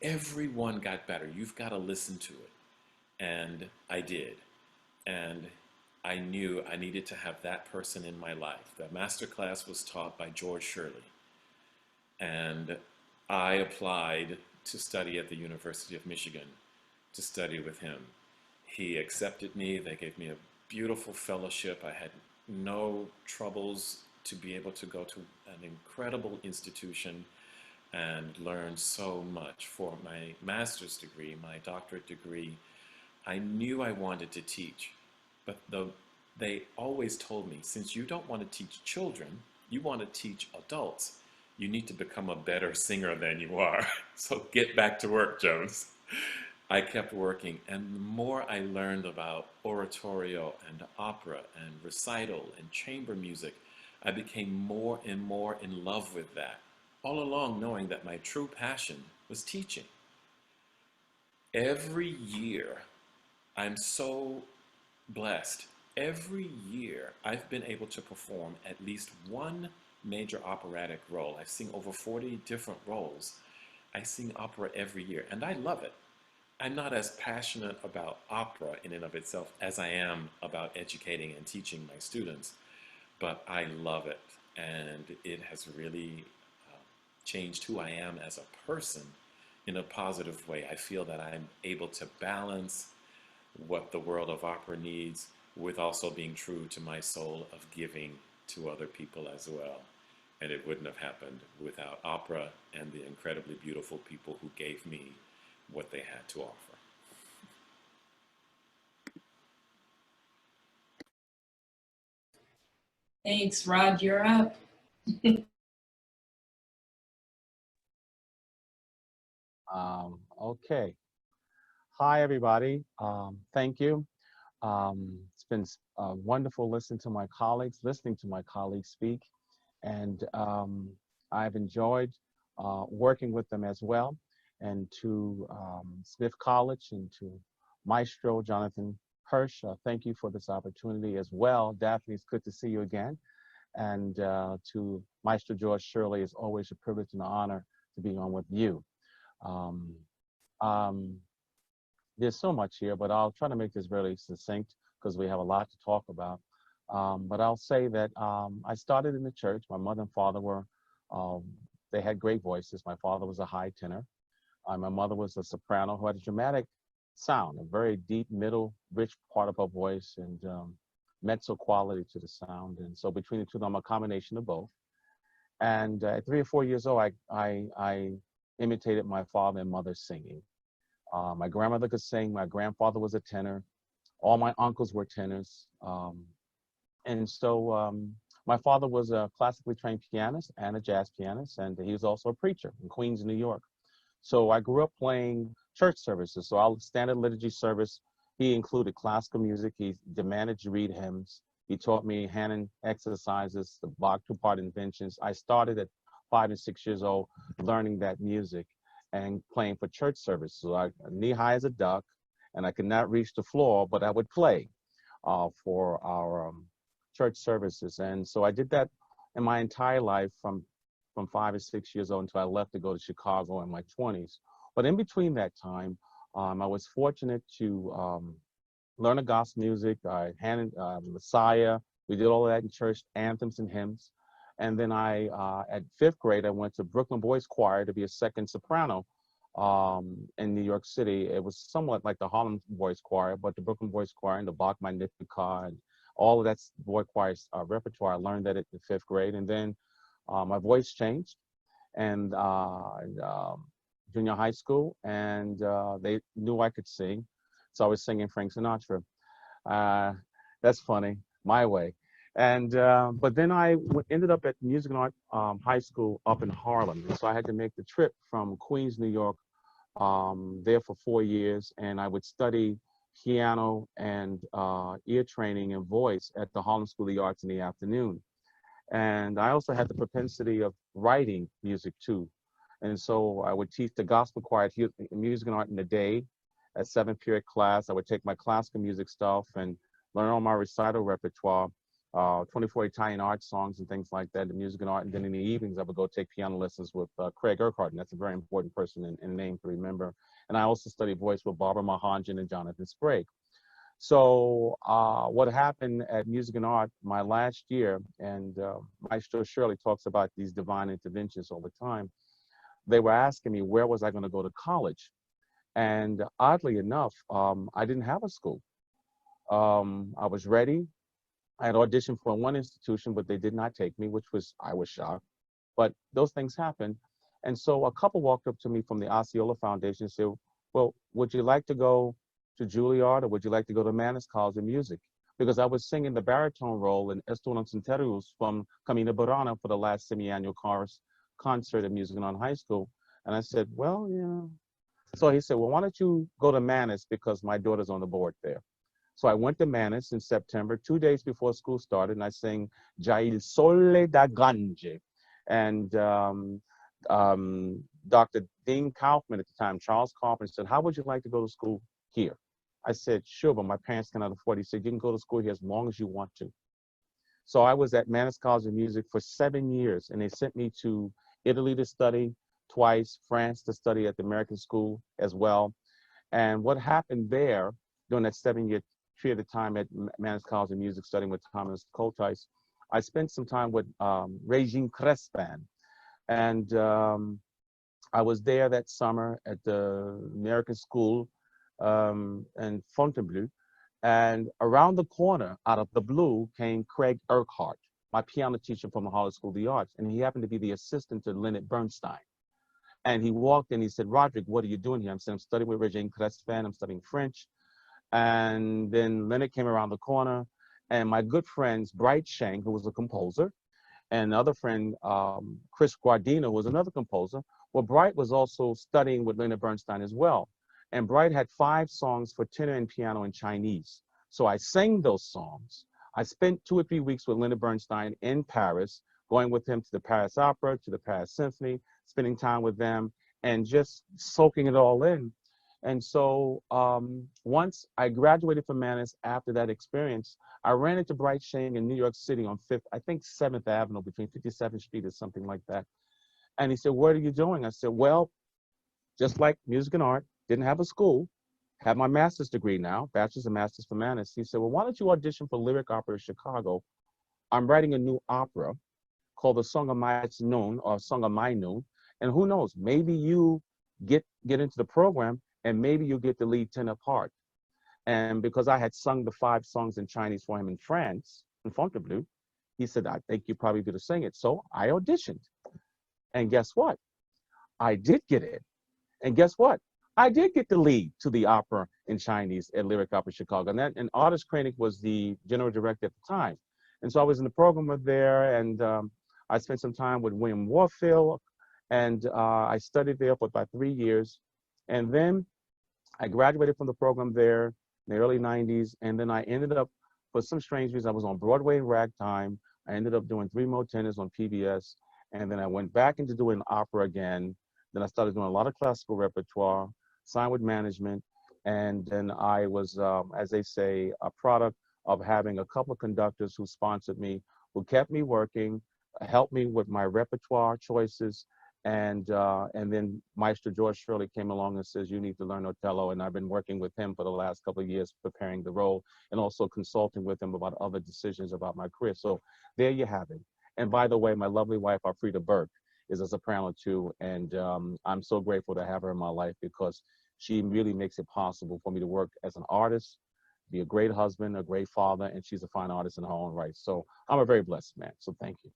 everyone got better. You've got to listen to it. And I did. And I knew I needed to have that person in my life. The master class was taught by George Shirley. And I applied to study at the University of Michigan, to study with him. He accepted me. They gave me a beautiful fellowship. I had no troubles to be able to go to an incredible institution and learn so much. For my master's degree, my doctorate degree, I knew I wanted to teach, but they always told me, since you don't want to teach children, you want to teach adults, you need to become a better singer than you are. So get back to work, Jones. I kept working, and the more I learned about oratorio and opera and recital and chamber music, I became more and more in love with that, all along knowing that my true passion was teaching. Every year, I'm so blessed. Every year, I've been able to perform at least one major operatic role. I sing over 40 different roles. I sing opera every year, and I love it. I'm not as passionate about opera in and of itself as I am about educating and teaching my students, but I love it, and it has really changed who I am as a person in a positive way. I feel that I'm able to balance what the world of opera needs with also being true to my soul of giving to other people as well. And it wouldn't have happened without opera and the incredibly beautiful people who gave me what they had to offer. Thanks, Rod, you're up. Okay. Hi, everybody. Thank you. It's been wonderful listening to my colleagues speak, and I've enjoyed working with them as well, and to Smith College and to Maestro Jonathan Hirsch. Thank you for this opportunity as well. Daphne, it's good to see you again. And to Maestro George Shirley, it's always a privilege and an honor to be on with you. Um, um, there's so much here, but I'll try to make this really succinct because we have a lot to talk about. But I'll say that I started in the church. My mother and father were, they had great voices. My father was a high tenor. My mother was a soprano who had a dramatic sound, a very deep, middle, rich part of her voice, and mezzo quality to the sound. And so between the two of them, a combination of both. And at 3 or 4 years old, I imitated my father and mother singing. My grandmother could sing. My grandfather was a tenor. All my uncles were tenors. And so my father was a classically trained pianist and a jazz pianist, and he was also a preacher in Queens, New York. So I grew up playing church services. So our standard liturgy service, he included classical music. He demanded to read hymns. He taught me hand exercises, the Bach two-part inventions. I started at 5 and 6 years old learning that music and playing for church service. So I knee high as a duck, and I could not reach the floor, but I would play for our church services. And so I did that in my entire life from 5 or 6 years old until I left to go to Chicago in my 20s. But in between that time, I was fortunate to learn a gospel music. I handed Messiah. We did all of that in church, anthems and hymns. And then at 5th grade, I went to Brooklyn Boys Choir to be a second soprano in New York City. It was somewhat like the Harlem Boys Choir, but the Brooklyn Boys Choir and the Bach Magnificat and all of that boy choir repertoire, I learned that at the 5th grade. And then my voice changed and junior high school, and they knew I could sing. So I was singing Frank Sinatra. That's funny, my way. And but then I ended up at Music and Art High School up in Harlem. And so I had to make the trip from Queens, New York, there for 4 years. And I would study piano and ear training and voice at the Harlem School of the Arts in the afternoon. And I also had the propensity of writing music too. And so I would teach the gospel choir at Music and Art in the day at 7th period class. I would take my classical music stuff and learn all my recital repertoire, 24 Italian art songs and things like that, the Music and Art. And then in the evenings, I would go take piano lessons with Craig Urquhart, and that's a very important person in name to remember. And I also studied voice with Barbara Mahanjan and Jonathan Sprague. So what happened at Music and Art my last year, and Maestro Shirley talks about these divine interventions all the time, they were asking me where was I going to go to college. And oddly enough, I didn't have a school. I was ready. I had auditioned for one institution, but they did not take me, I was shocked. But those things happen. And so a couple walked up to me from the Osceola Foundation and said, well, would you like to go to Juilliard or would you like to go to Mannes College of Music? Because I was singing the baritone role in Estou Não Sinterius from Camina Burana for the last semi-annual concert at Music on High School. And I said, well, yeah. So he said, well, why don't you go to Mannes because my daughter's on the board there. So I went to Mannes in September, 2 days before school started, and I sang Già il sole da Gange. And Dr. Dean Kaufman at the time, Charles Kaufman, said, how would you like to go to school here? I said, sure, but my parents cannot afford it. He said, you can go to school here as long as you want to. So I was at Mannes College of Music for 7 years, and they sent me to Italy to study twice, France to study at the American School as well. And what happened there during that 7-year period of time at Mannes College of Music, studying with Thomas Coltice, I spent some time with Regine Crespin. And I was there that summer at the American School in Fontainebleau. And around the corner, out of the blue, came Craig Urquhart, my piano teacher from the Harlem School of the Arts. And he happened to be the assistant to Leonard Bernstein. And he walked in, he said, Roderick, what are you doing here? I said, I'm studying with Regine Crespin, I'm studying French. And then Leonard came around the corner, and my good friends, Bright Sheng, who was a composer, and another friend, Chris Guardino, who was another composer. Well, Bright was also studying with Leonard Bernstein as well. And Bright had 5 songs for tenor and piano in Chinese. So I sang those songs. I spent 2 or 3 weeks with Leonard Bernstein in Paris, going with him to the Paris Opera, to the Paris Symphony, spending time with them, and just soaking it all in. And so once I graduated from Mannes after that experience, I ran into Bright Sheng in New York City on 7th Avenue between 57th Street or something like that. And he said, what are you doing? I said, well, just like music and art, didn't have a school, have my master's degree now, bachelor's and master's from Mannes. He said, well, why don't you audition for Lyric Opera Chicago? I'm writing a new opera called The Song of My Noon or Song of My Noon. And who knows, maybe you get into the program and maybe you'll get the lead tenor part. And because I had sung the 5 songs in Chinese for him in France, in Fontainebleau, he said, I think you'd probably be able to sing it. So I auditioned. And guess what? I did get it. And guess what? I did get the lead to the opera in Chinese at Lyric Opera Chicago. And Artis Koenig was the general director at the time. And so I was in the program with there, and I spent some time with William Warfield, and I studied there for about 3 years. And then I graduated from the program there in the early 90s, and then I ended up, for some strange reason, I was on Broadway in ragtime. I ended up doing 3 more tenors on PBS, and then I went back into doing opera again. Then I started doing a lot of classical repertoire, signed with management, and then I was, as they say, a product of having a couple of conductors who sponsored me, who kept me working, helped me with my repertoire choices, and then Maestro George Shirley came along and says, you need to learn Otello, and I've been working with him for the last couple of years preparing the role and also consulting with him about other decisions about my career. So there you have it. And by the way, my lovely wife, Alfreda Burke, is a soprano too, and I'm so grateful to have her in my life because she really makes it possible for me to work as an artist, be a great husband, a great father, and she's a fine artist in her own right. So I'm a very blessed man, so thank you.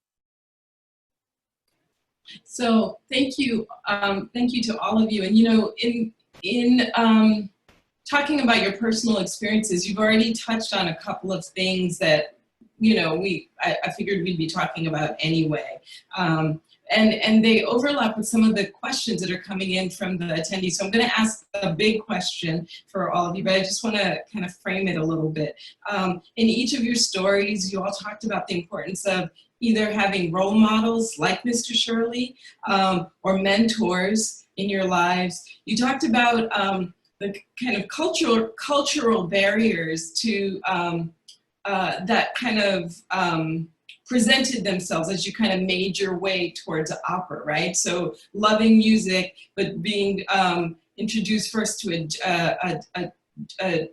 So thank you to all of you. And you know, in talking about your personal experiences, you've already touched on a couple of things that, you know, I figured we'd be talking about anyway. And they overlap with some of the questions that are coming in from the attendees. So I'm going to ask a big question for all of you, but I just want to kind of frame it a little bit. In each of your stories, you all talked about the importance of either having role models like Mr. Shirley or mentors in your lives. You talked about the kind of cultural barriers to that kind of presented themselves as you kind of made your way towards opera, right? So loving music, but being introduced first to a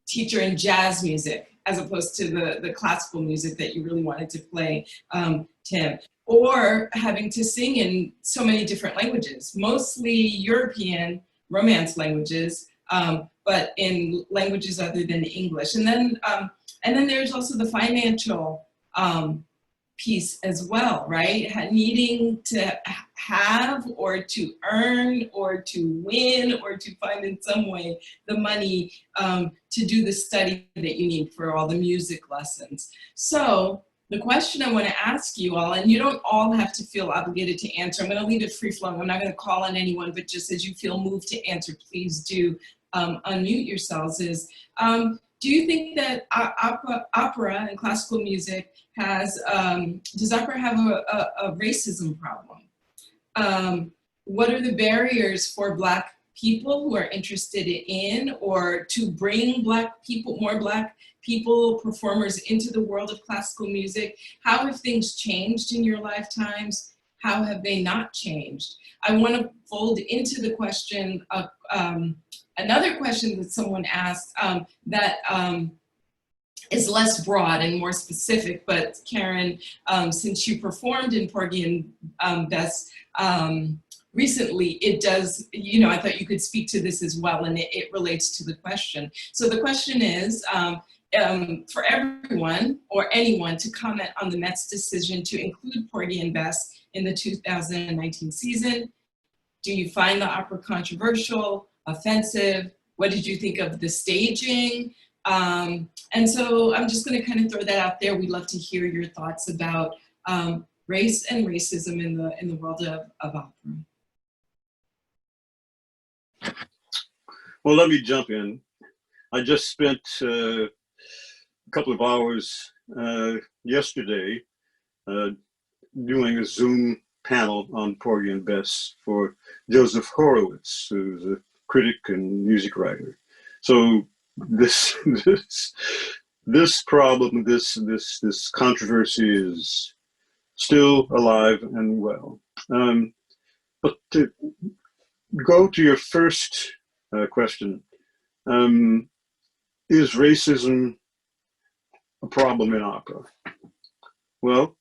teacher in jazz music, as opposed to the classical music that you really wanted to play, Tim. Or having to sing in so many different languages, mostly European, Romance languages, but in languages other than English. And then there's also the financial piece as well, right? Needing to have or to earn or to win or to find in some way the money to do the study that you need for all the music lessons. So the question I want to ask you all, and you don't all have to feel obligated to answer, I'm going to leave it free flowing. I'm not going to call on anyone, but just as you feel moved to answer, please do unmute yourselves, is do you think that opera and classical music does opera have a racism problem? What are the barriers for Black people who are interested in, or to bring more Black people, performers into the world of classical music? How have things changed in your lifetimes? How have they not changed? I want to fold into the question of another question that someone asked that is less broad and more specific, but Karen, since you performed in Porgy and Bess recently, it does, I thought you could speak to this as well, and it relates to the question. So the question is, for everyone or anyone to comment on the Met's decision to include Porgy and Bess in the 2019 season. Do you find the opera controversial, offensive? What did you think of the staging? And so I'm just going to kind of throw that out there. We'd love to hear your thoughts about race and racism in the world of opera. Well, let me jump in. I just spent a couple of hours yesterday doing a Zoom panel on Porgy and Bess for Joseph Horowitz, who's a critic and music writer. So this problem, this controversy is still alive and well. But to go to your first question, is racism a problem in opera? Well,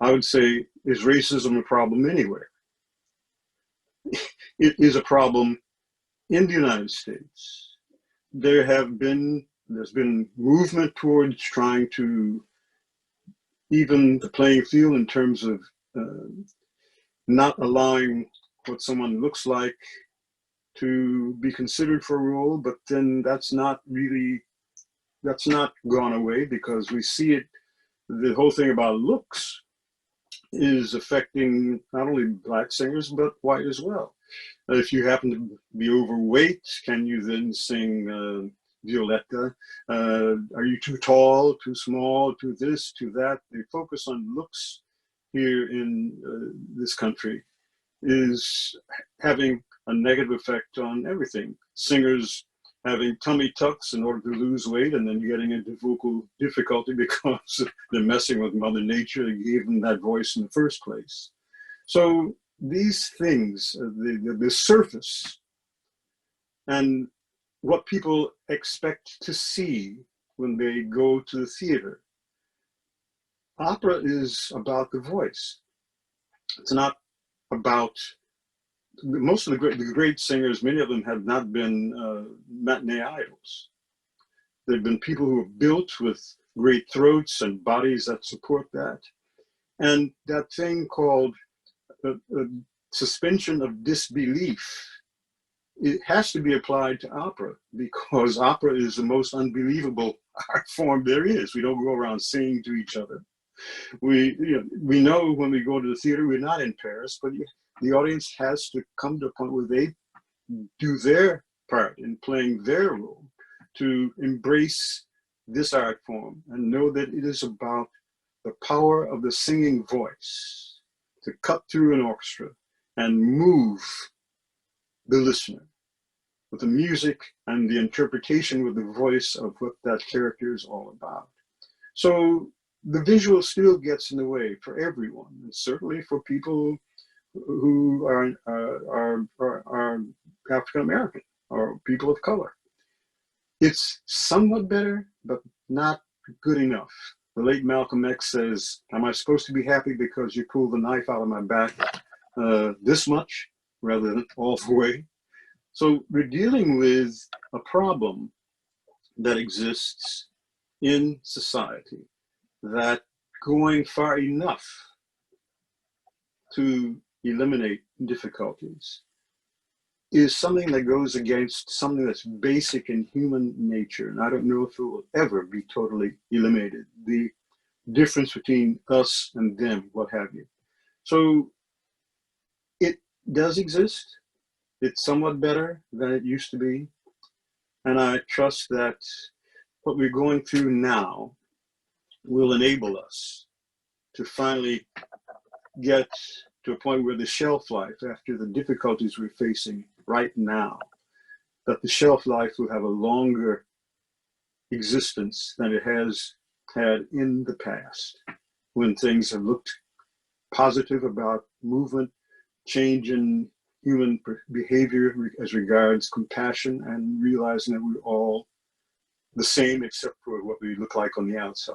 I would say, is racism a problem anywhere? It is a problem in the United States. There's been movement towards trying to even the playing field in terms of not allowing what someone looks like to be considered for a role, but then that's not gone away, because we see it, the whole thing about looks is affecting not only Black singers, but white as well. If you happen to be overweight, can you then sing Violetta? Are you too tall, too small, too this, too that? The focus on looks here in this country is having a negative effect on everything. Singers having tummy tucks in order to lose weight, and then getting into vocal difficulty because they're messing with Mother Nature that gave them that voice in the first place. So these things, the surface, and what people expect to see when they go to the theater. Opera is about the voice. It's not about, most of the great singers, many of them have not been matinee idols. They've been people who have built with great throats and bodies that support that. And that thing called suspension of disbelief, it has to be applied to opera, because opera is the most unbelievable art form there is. We don't go around singing to each other. We know when we go to the theater, we're not in Paris, but the audience has to come to a point where they do their part in playing their role to embrace this art form and know that it is about the power of the singing voice to cut through an orchestra and move the listener with the music and the interpretation with the voice of what that character is all about. So the visual still gets in the way for everyone, and certainly for people who are African American or people of color. It's somewhat better, but not good enough. The late Malcolm X says, am I supposed to be happy because you pulled the knife out of my back this much rather than all the way? So we're dealing with a problem that exists in society, that going far enough to eliminate difficulties is something that goes against something that's basic in human nature. And I don't know if it will ever be totally eliminated. The difference between us and them, what have you. So it does exist. It's somewhat better than it used to be. And I trust that what we're going through now will enable us to finally get to a point where the shelf life, after the difficulties we're facing right now, that the shelf life will have a longer existence than it has had in the past, when things have looked positive about movement, change in human behavior as regards compassion, and realizing that we're all the same except for what we look like on the outside.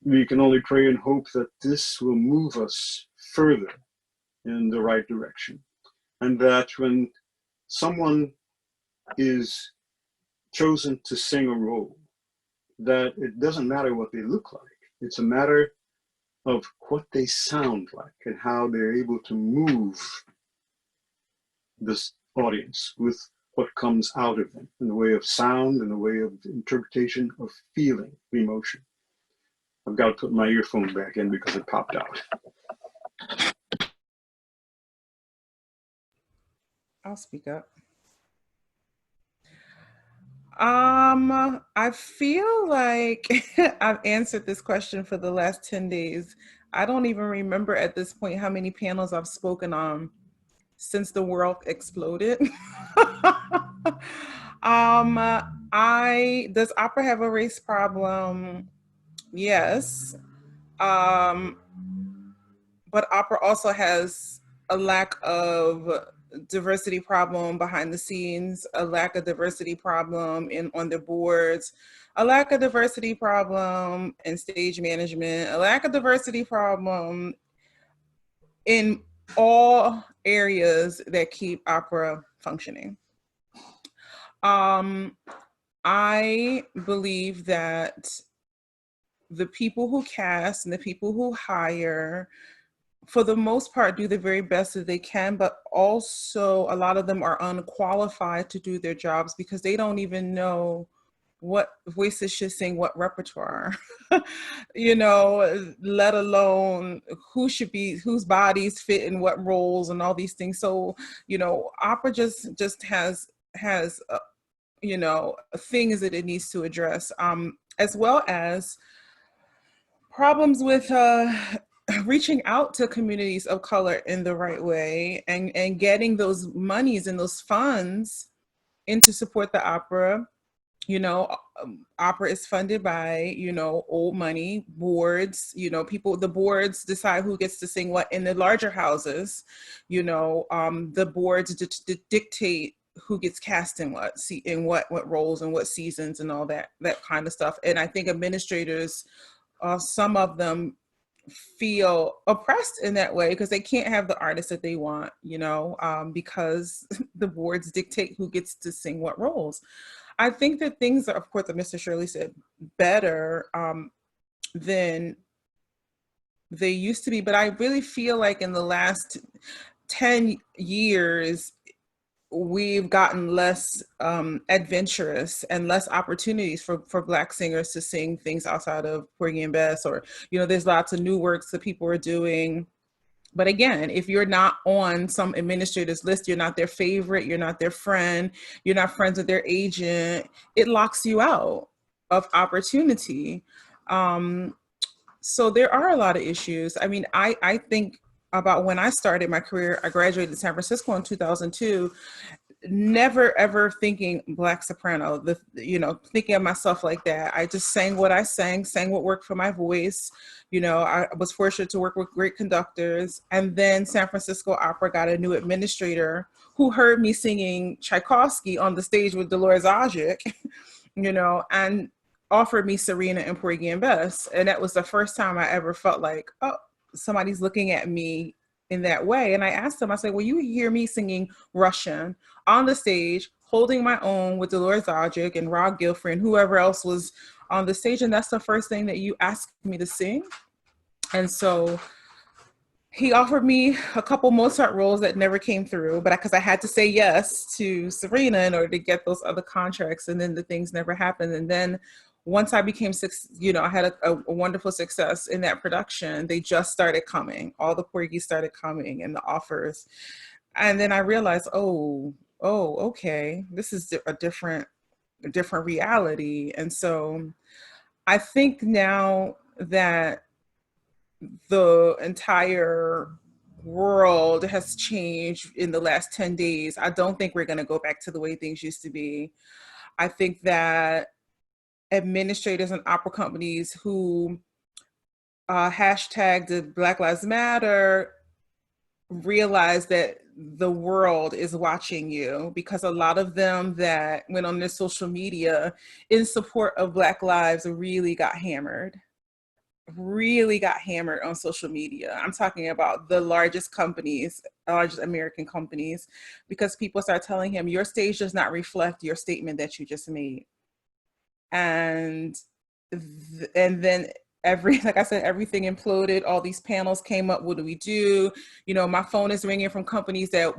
We can only pray and hope that this will move us further in the right direction, and that when someone is chosen to sing a role, that it doesn't matter what they look like. It's a matter of what they sound like and how they're able to move this audience with what comes out of them in the way of sound, in the way of interpretation of feeling, emotion. I've got to put my earphone back in because it popped out. I'll speak up. I feel like I've answered this question for the last 10 days. I don't even remember at this point how many panels I've spoken on since the world exploded. Does opera have a race problem? Yes. But opera also has a lack of diversity problem behind the scenes, a lack of diversity problem on the boards, a lack of diversity problem in stage management, a lack of diversity problem in all areas that keep opera functioning. I believe that the people who cast and the people who hire, for the most part, do the very best that they can, but also a lot of them are unqualified to do their jobs because they don't even know what voices should sing what repertoire, let alone whose bodies fit in what roles and all these things. So, opera just has things that it needs to address, as well as problems with reaching out to communities of color in the right way and getting those monies and those funds in to support the opera. Opera is funded by, old money, boards, the boards decide who gets to sing what in the larger houses. The boards dictate who gets cast in what roles and what seasons and all that kind of stuff. And I think administrators, some of them feel oppressed in that way because they can't have the artists that they want, because the boards dictate who gets to sing what roles. I think that things are, of course, that Mr. Shirley said, better than they used to be. But I really feel like in the last 10 years, we've gotten less adventurous and less opportunities for Black singers to sing things outside of Porgy and Bess, or, there's lots of new works that people are doing. But again, if you're not on some administrator's list, you're not their favorite, you're not their friend, you're not friends with their agent, it locks you out of opportunity. So there are a lot of issues. I mean, I think about when I started my career, I graduated in San Francisco in 2002, never ever thinking Black soprano, thinking of myself like that. I just sang what I sang what worked for my voice. I was fortunate to work with great conductors. And then San Francisco Opera got a new administrator who heard me singing Tchaikovsky on the stage with Dolores Zajic, and offered me Serena and Porgy and Bess. And that was the first time I ever felt like, oh, somebody's looking at me in that way. And I asked him, I said, well, you hear me singing Russian on the stage, holding my own with Dolores Zajic and Rod Gilford and whoever else was on the stage. And that's the first thing that you asked me to sing. And so he offered me a couple Mozart roles that never came through, but because I had to say yes to Serena in order to get those other contracts, and then the things never happened. And then once I became, I had a wonderful success in that production, they just started coming. All the Porgies started coming and the offers. And then I realized, okay, this is a different reality. And so I think now that the entire world has changed in the last 10 days, I don't think we're going to go back to the way things used to be. I think that administrators and opera companies who hashtagged the Black Lives Matter realize that the world is watching you, because a lot of them that went on their social media in support of Black lives really got hammered on social media. I'm talking about the largest American companies, because people start telling him, your stage does not reflect your statement that you just made. And then like I said, everything imploded. All these panels came up. What do we do? My phone is ringing from companies that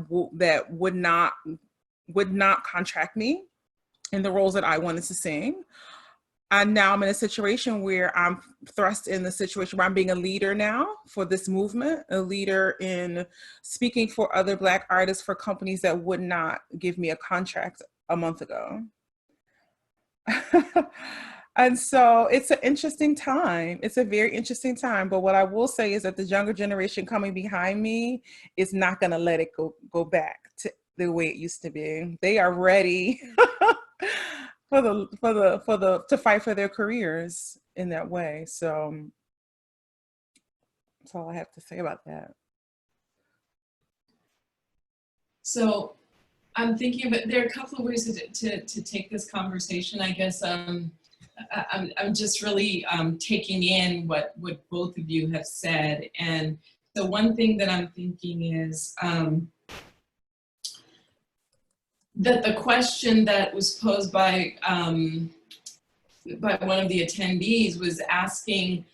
would not contract me in the roles that I wanted to sing. And now I'm in a situation where I'm thrust in the situation where I'm being a leader now for this movement, a leader in speaking for other Black artists for companies that would not give me a contract a month ago. And so it's an interesting time. It's a very interesting time. But what I will say is that the younger generation coming behind me is not going to let it go back to the way it used to be. They are ready to fight for their careers in that way. So that's all I have to say about that. So I'm thinking of it. There are a couple of ways to take this conversation. I guess I'm just really taking in what both of you have said. And the one thing that I'm thinking is that the question that was posed by one of the attendees was asking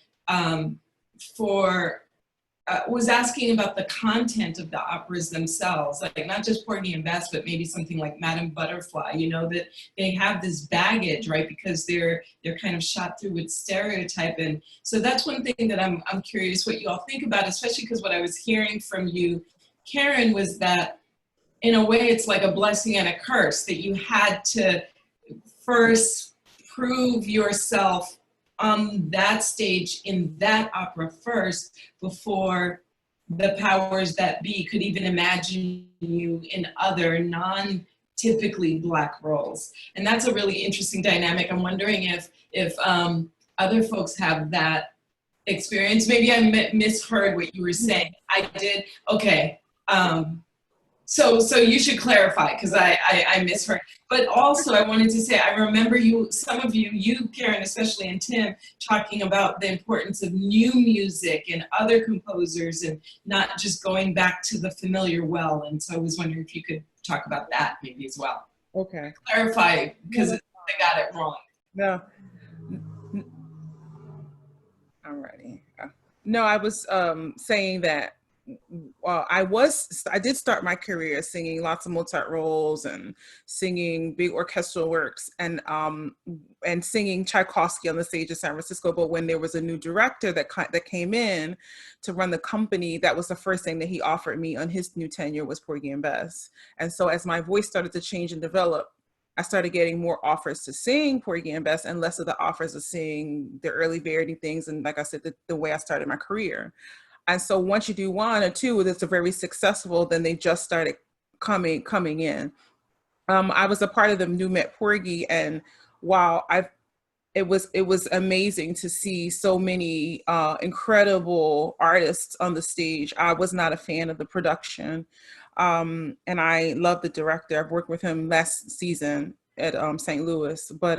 was asking about the content of the operas themselves, like not just Porgy and Bess, but maybe something like Madame Butterfly, that they have this baggage, right? Because they're kind of shot through with stereotype. And so that's one thing that I'm curious what you all think about, especially because what I was hearing from you, Karen, was that in a way it's like a blessing and a curse, that you had to first prove yourself on that stage in that opera first before the powers that be could even imagine you in other non-typically Black roles. And that's a really interesting dynamic. I'm wondering if other folks have that experience. Maybe I misheard what you were saying. I did. Okay. So you should clarify, because I misheard. But also I wanted to say, I remember some of you, Karen especially, and Tim, talking about the importance of new music and other composers and not just going back to the familiar well. And so I was wondering if you could talk about that maybe as well. Okay. Clarify, because I got it wrong. No. Alrighty. No, I was saying that I did start my career singing lots of Mozart roles and singing big orchestral works and singing Tchaikovsky on the stage of San Francisco. But when there was a new director that came in to run the company, that was the first thing that he offered me on his new tenure was Porgy and Bess. And so as my voice started to change and develop, I started getting more offers to sing Porgy and Bess and less of the offers of sing the early Verdi things. And like I said, the way I started my career. And so once you do one or two that's very successful, then they just started coming in. I was a part of the New Met Porgy, and while it was amazing to see so many incredible artists on the stage. I was not a fan of the production, and I love the director. I've worked with him last season at St. Louis, but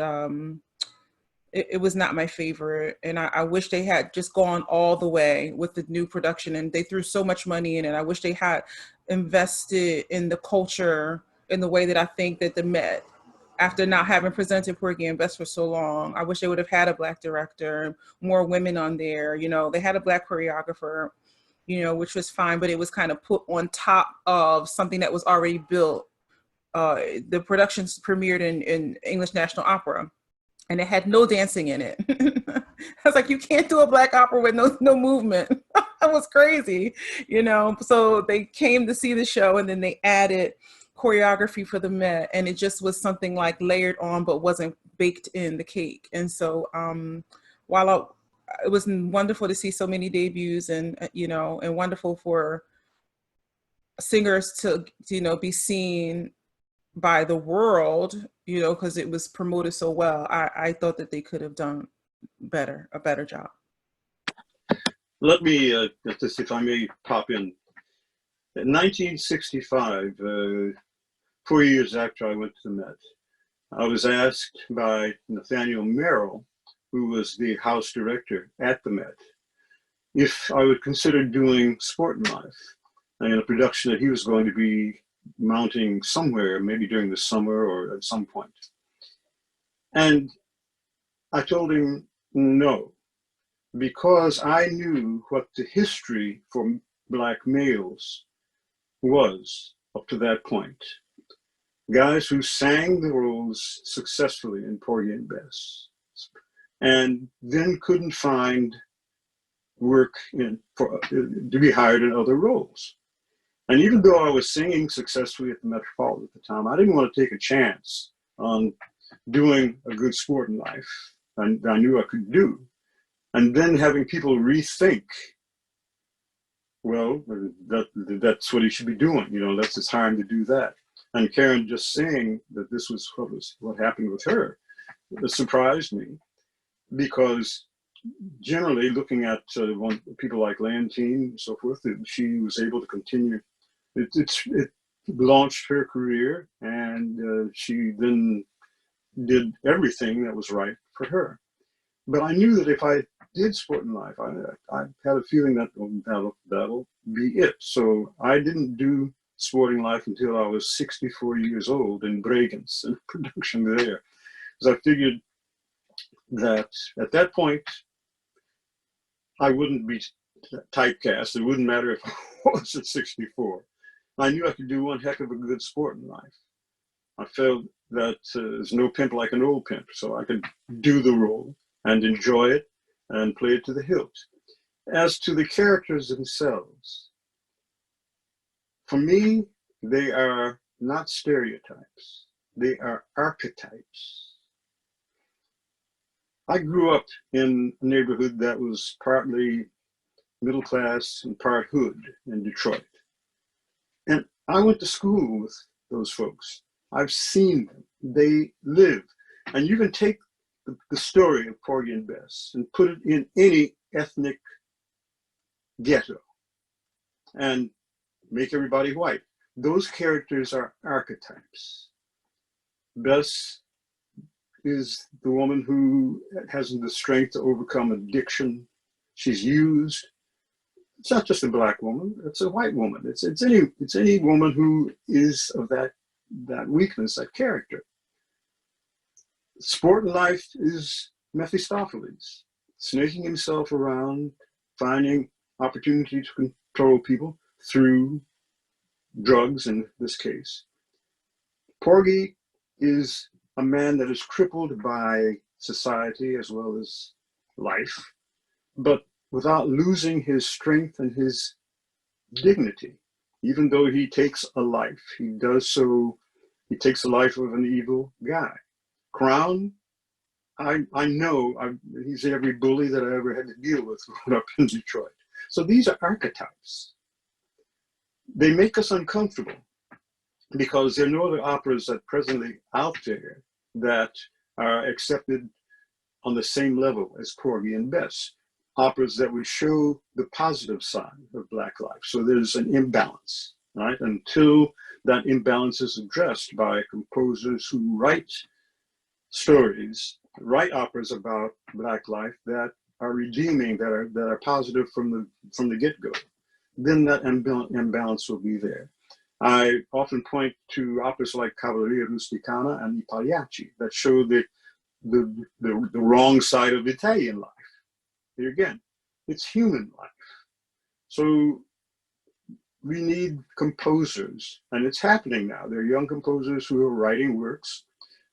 it was not my favorite. And I wish they had just gone all the way with the new production, and they threw so much money in it. I wish they had invested in the culture in the way that I think that the Met, after not having presented Porgy and Bess for so long, I wish they would have had a Black director, more women on there. You know, they had a Black choreographer, you know, which was fine, but it was kind of put on top of something that was already built. The productions premiered in English National Opera, and it had no dancing in it. I was like, you can't do a Black opera with no movement. That was crazy, you know? So they came to see the show, and then they added choreography for the Met, and it just was something like layered on, but wasn't baked in the cake. And so while it was wonderful to see so many debuts, and, you know, and wonderful for singers to, you know, be seen by the world, you know, because it was promoted so well, I thought that they could have done a better job. Let me, just if I may pop in. In 1965, 4 years after I went to the Met, I was asked by Nathaniel Merrill, who was the house director at the Met, if I would consider doing Sport and Life in a production that he was going to be mounting somewhere, maybe during the summer or at some point. And I told him no, because I knew what the history for Black males was up to that point. Guys who sang the roles successfully in Porgy and Bess, and then couldn't find work to be hired in other roles. And even though I was singing successfully at the Metropolitan at the time, I didn't want to take a chance on doing a good Sport in Life, and I knew I could do. And then having people rethink, well, that's what he should be doing. You know, that's his hiring to do that. And Karen just saying that this was what happened with her, it surprised me, because generally looking at people like Leontine and so forth, she was able to continue. It launched her career, and she then did everything that was right for her. But I knew that if I did Sport in Life, I had a feeling that that'll be it. So I didn't do Sporting Life until I was 64 years old in Bregenz, in production there. Because I figured that at that point, I wouldn't be typecast. It wouldn't matter if I was at 64. I knew I could do one heck of a good Sport in Life. I felt that there's no pimp like an old pimp, so I could do the role and enjoy it and play it to the hilt. As to the characters themselves, for me, they are not stereotypes. They are archetypes. I grew up in a neighborhood that was partly middle class and part hood in Detroit. And I went to school with those folks. I've seen them. They live. And you can take the story of Porgy and Bess and put it in any ethnic ghetto and make everybody white. Those characters are archetypes. Bess is the woman who hasn't the strength to overcome addiction. She's used. It's not just a Black woman, it's a white woman. It's any woman who is of that weakness, that character. Sport in Life is Mephistopheles, snaking himself around, finding opportunity to control people through drugs in this case. Porgy is a man that is crippled by society as well as life, but without losing his strength and his dignity. Even though he takes a life, he takes the life of an evil guy. Crown, I know he's every bully that I ever had to deal with growing up in Detroit. So these are archetypes. They make us uncomfortable because there are no other operas that presently out there that are accepted on the same level as Porgy and Bess. Operas that would show the positive side of Black life. So there's an imbalance, right? Until that imbalance is addressed by composers who write stories write operas about Black life that are redeeming, that are positive from the get-go, then that imbalance will be there. I often point to operas like Cavalleria Rusticana and I Pagliacci that show the wrong side of Italian life. Here again, it's human life. So we need composers, and it's happening now. There are young composers who are writing works.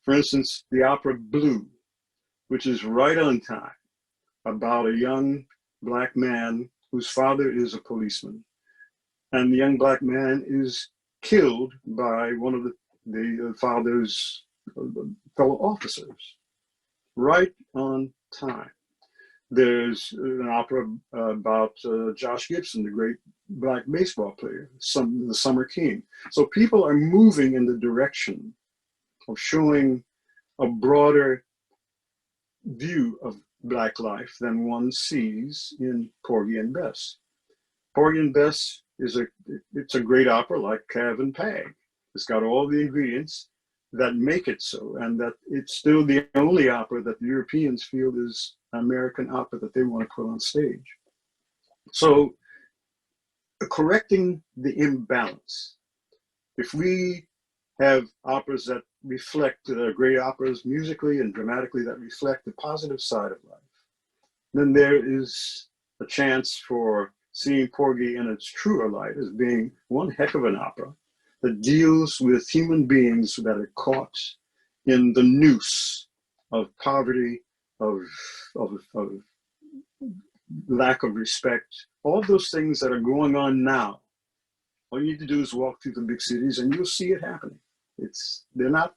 For instance, the opera Blue, which is right on time, about a young Black man whose father is a policeman. And the young Black man is killed by one of the father's fellow officers, right on time. There's an opera about Josh Gibson, the great Black baseball player, the Summer King. So people are moving in the direction of showing a broader view of Black life than one sees in Porgy and Bess. Porgy and Bess it's a great opera like Cav and Pag. It's got all the ingredients that make it so, and that it's still the only opera that the Europeans feel is American opera that they want to put on stage. So correcting the imbalance. If we have operas that reflect, great operas musically and dramatically that reflect the positive side of life, then there is a chance for seeing Porgy in its truer light as being one heck of an opera that deals with human beings that are caught in the noose of poverty, of lack of respect, all those things that are going on now. All you need to do is walk through the big cities and you'll see it happening. They're not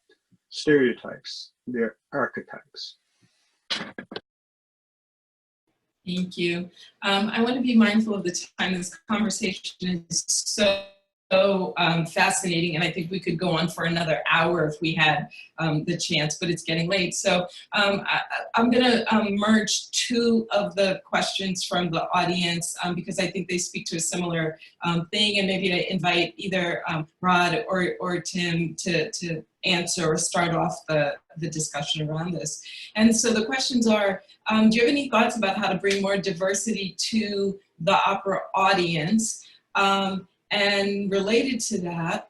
stereotypes, they're archetypes. Thank you. I want to be mindful of the time. This conversation is so fascinating, and I think we could go on for another hour if we had the chance, but it's getting late. So I'm going to merge two of the questions from the audience because I think they speak to a similar thing, and maybe to invite either Rod or Tim to answer or start off the discussion around this. And so the questions are, do you have any thoughts about how to bring more diversity to the opera audience? And related to that,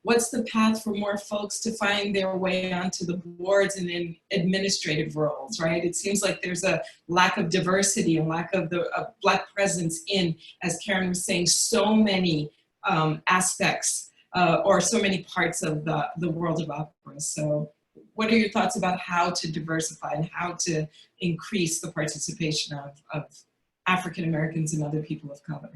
what's the path for more folks to find their way onto the boards and in administrative roles, right? It seems like there's a lack of diversity and lack of the Black presence in, as Karen was saying, so many aspects or so many parts of the world of opera. So what are your thoughts about how to diversify and how to increase the participation of African Americans and other people of color?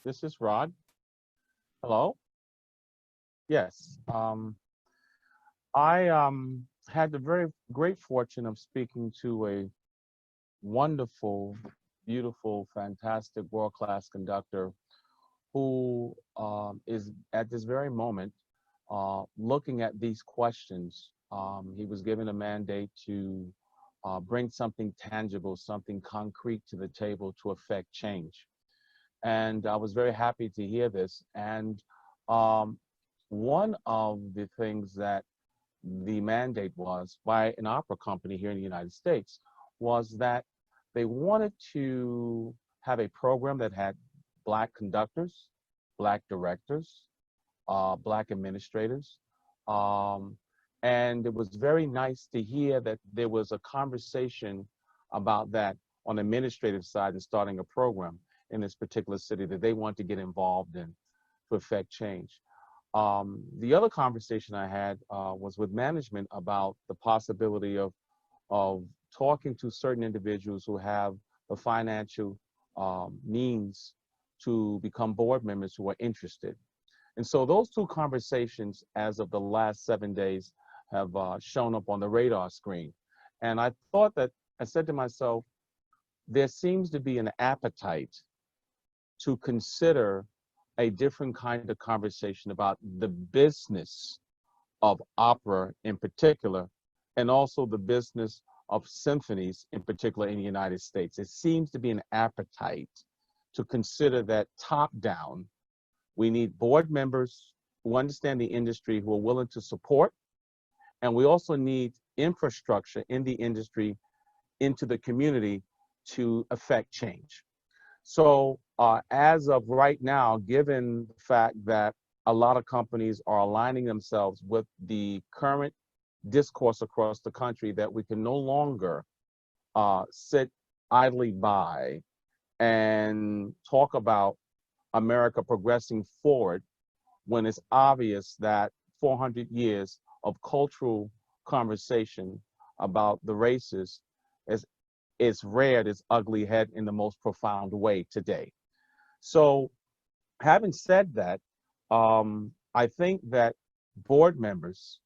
This is Rod. Hello? Yes. I had the very great fortune of speaking to a wonderful, beautiful, fantastic, world-class conductor who is at this very moment looking at these questions. He was given a mandate to bring something tangible, something concrete to the table to affect change. And I was very happy to hear this. And one of the things that the mandate was by an opera company here in the United States was that they wanted to have a program that had Black conductors, Black directors, Black administrators. And it was very nice to hear that there was a conversation about that on the administrative side and starting a program in this particular city that they want to get involved in to affect change. The other conversation I had was with management about the possibility of talking to certain individuals who have the financial means to become board members who are interested. And so those two conversations, as of the last 7 days, have shown up on the radar screen. And I thought that, I said to myself, there seems to be an appetite to consider a different kind of conversation about the business of opera in particular, and also the business of symphonies, in particular in the United States. It seems to be an appetite to consider that top down. We need board members who understand the industry, who are willing to support, and we also need infrastructure in the industry into the community to affect change. So as of right now, given the fact that a lot of companies are aligning themselves with the current discourse across the country that we can no longer sit idly by and talk about America progressing forward when it's obvious that 400 years of cultural conversation about the races is reared its ugly head in the most profound way today. So having said that, I think that board members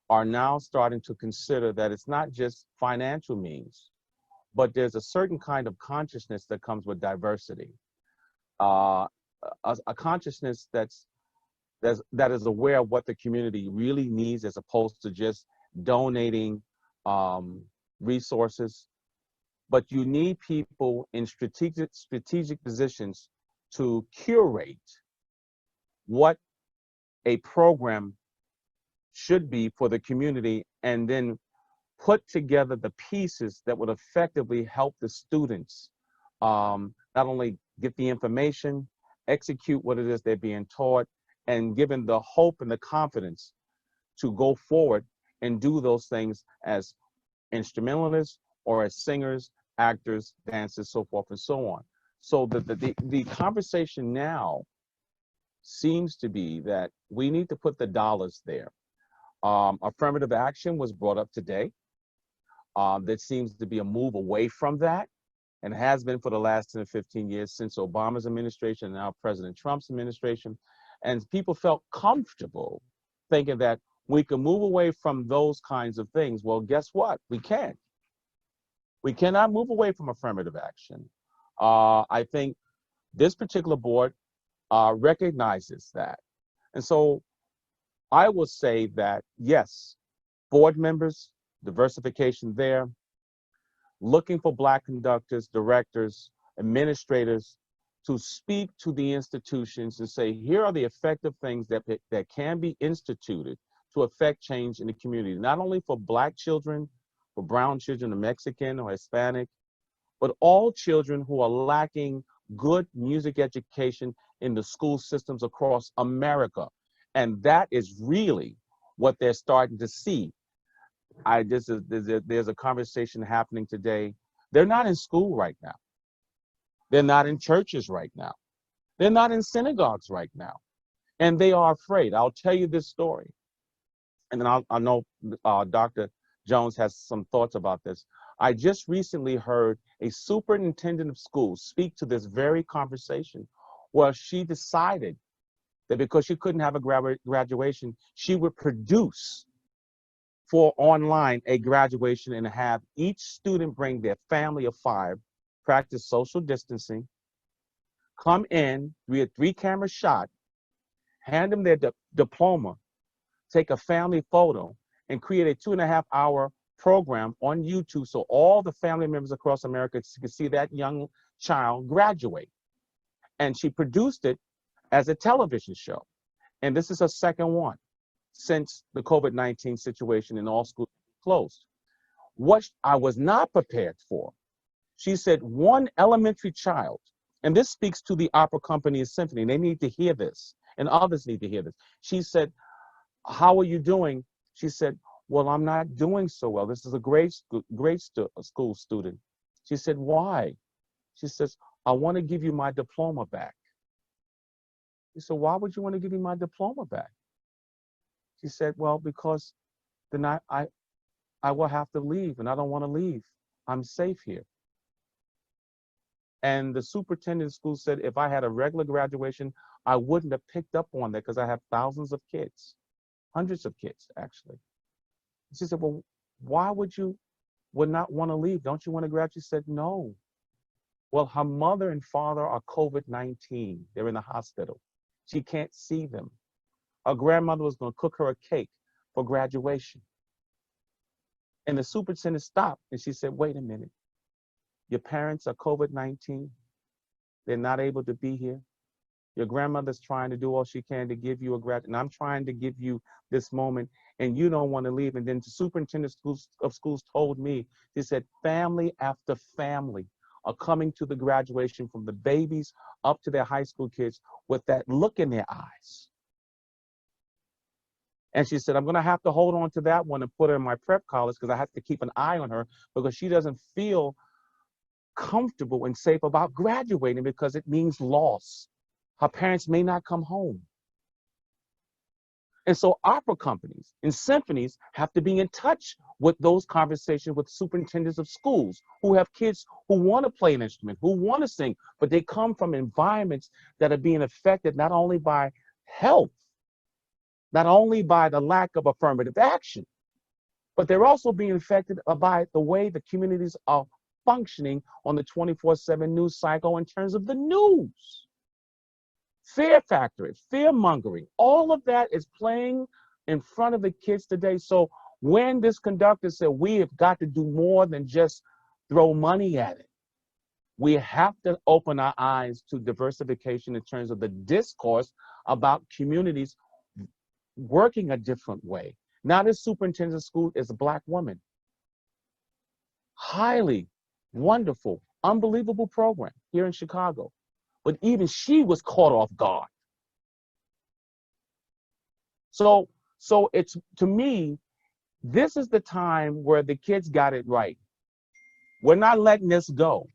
are now starting to consider that it's not just financial means, but there's a certain kind of consciousness that comes with diversity. A consciousness that is aware of what the community really needs, as opposed to just donating resources. But you need people in strategic positions to curate what a program should be for the community, and then put together the pieces that would effectively help the students not only get the information, execute what it is they're being taught, and given the hope and the confidence to go forward and do those things as instrumentalists or as singers, actors, dancers, so forth and so on. So the conversation now seems to be that we need to put the dollars there. Affirmative action was brought up today. There seems to be a move away from that, and has been for the last 10 or 15 years since Obama's administration and now President Trump's administration. And people felt comfortable thinking that we can move away from those kinds of things. Well, guess what? We can't. We cannot move away from affirmative action. I think this particular board recognizes that. And so I will say that, yes, board members, diversification there, looking for Black conductors, directors, administrators to speak to the institutions and say, here are the effective things that can be instituted to affect change in the community, not only for Black children, for brown children, or Mexican or Hispanic, but all children who are lacking good music education in the school systems across America. And that is really what they're starting to see. There's a conversation happening today. They're not in school right now. They're not in churches right now. They're not in synagogues right now. And they are afraid. I'll tell you this story. And then I know Dr. Jones has some thoughts about this. I just recently heard a superintendent of schools speak to this very conversation, where she decided that because she couldn't have a graduation, she would produce for online a graduation and have each student bring their family of 5, practice social distancing, come in, a 3-camera shot, hand them their diploma, take a family photo, and create a 2.5-hour program on YouTube so all the family members across America can see that young child graduate. And she produced it as a television show. And this is her second one since the COVID-19 situation and all schools closed. What I was not prepared for, she said, one elementary child, and this speaks to the opera company and symphony, and they need to hear this, and others need to hear this. She said, how are you doing? She said, well, I'm not doing so well. This is a grade school student. She said, why? She says, I want to give you my diploma back. He said, why would you want to give me my diploma back? She said, well, because then I will have to leave, and I don't want to leave. I'm safe here. And the superintendent of school said, if I had a regular graduation, I wouldn't have picked up on that because I have thousands of kids, hundreds of kids, actually. She said, well, why would not want to leave? Don't you want to graduate? She said, no. Well, her mother and father are COVID-19. They're in the hospital. She can't see them. Her grandmother was going to cook her a cake for graduation. And the superintendent stopped and she said, wait a minute. Your parents are COVID-19. They're not able to be here. Your grandmother's trying to do all she can to give you a grad, and I'm trying to give you this moment, and you don't want to leave. And then the superintendent of schools told me, he said, family after family are coming to the graduation, from the babies up to their high school kids, with that look in their eyes. And she said, I'm going to have to hold on to that one and put her in my prep college because I have to keep an eye on her because she doesn't feel comfortable and safe about graduating because it means loss. Her parents may not come home. And so opera companies and symphonies have to be in touch with those conversations with superintendents of schools who have kids who want to play an instrument, who want to sing, but they come from environments that are being affected not only by health, not only by the lack of affirmative action, but they're also being affected by the way the communities are functioning on the 24/7 news cycle in terms of the news. Fear factor, fear mongering, all of that is playing in front of the kids today. So when this conductor said we have got to do more than just throw money at it, we have to open our eyes to diversification in terms of the discourse about communities working a different way. Now this superintendent of school is a Black woman. Highly wonderful, unbelievable program here in Chicago. But even she was caught off guard. So it's, to me, this is the time where the kids got it right. We're not letting this go.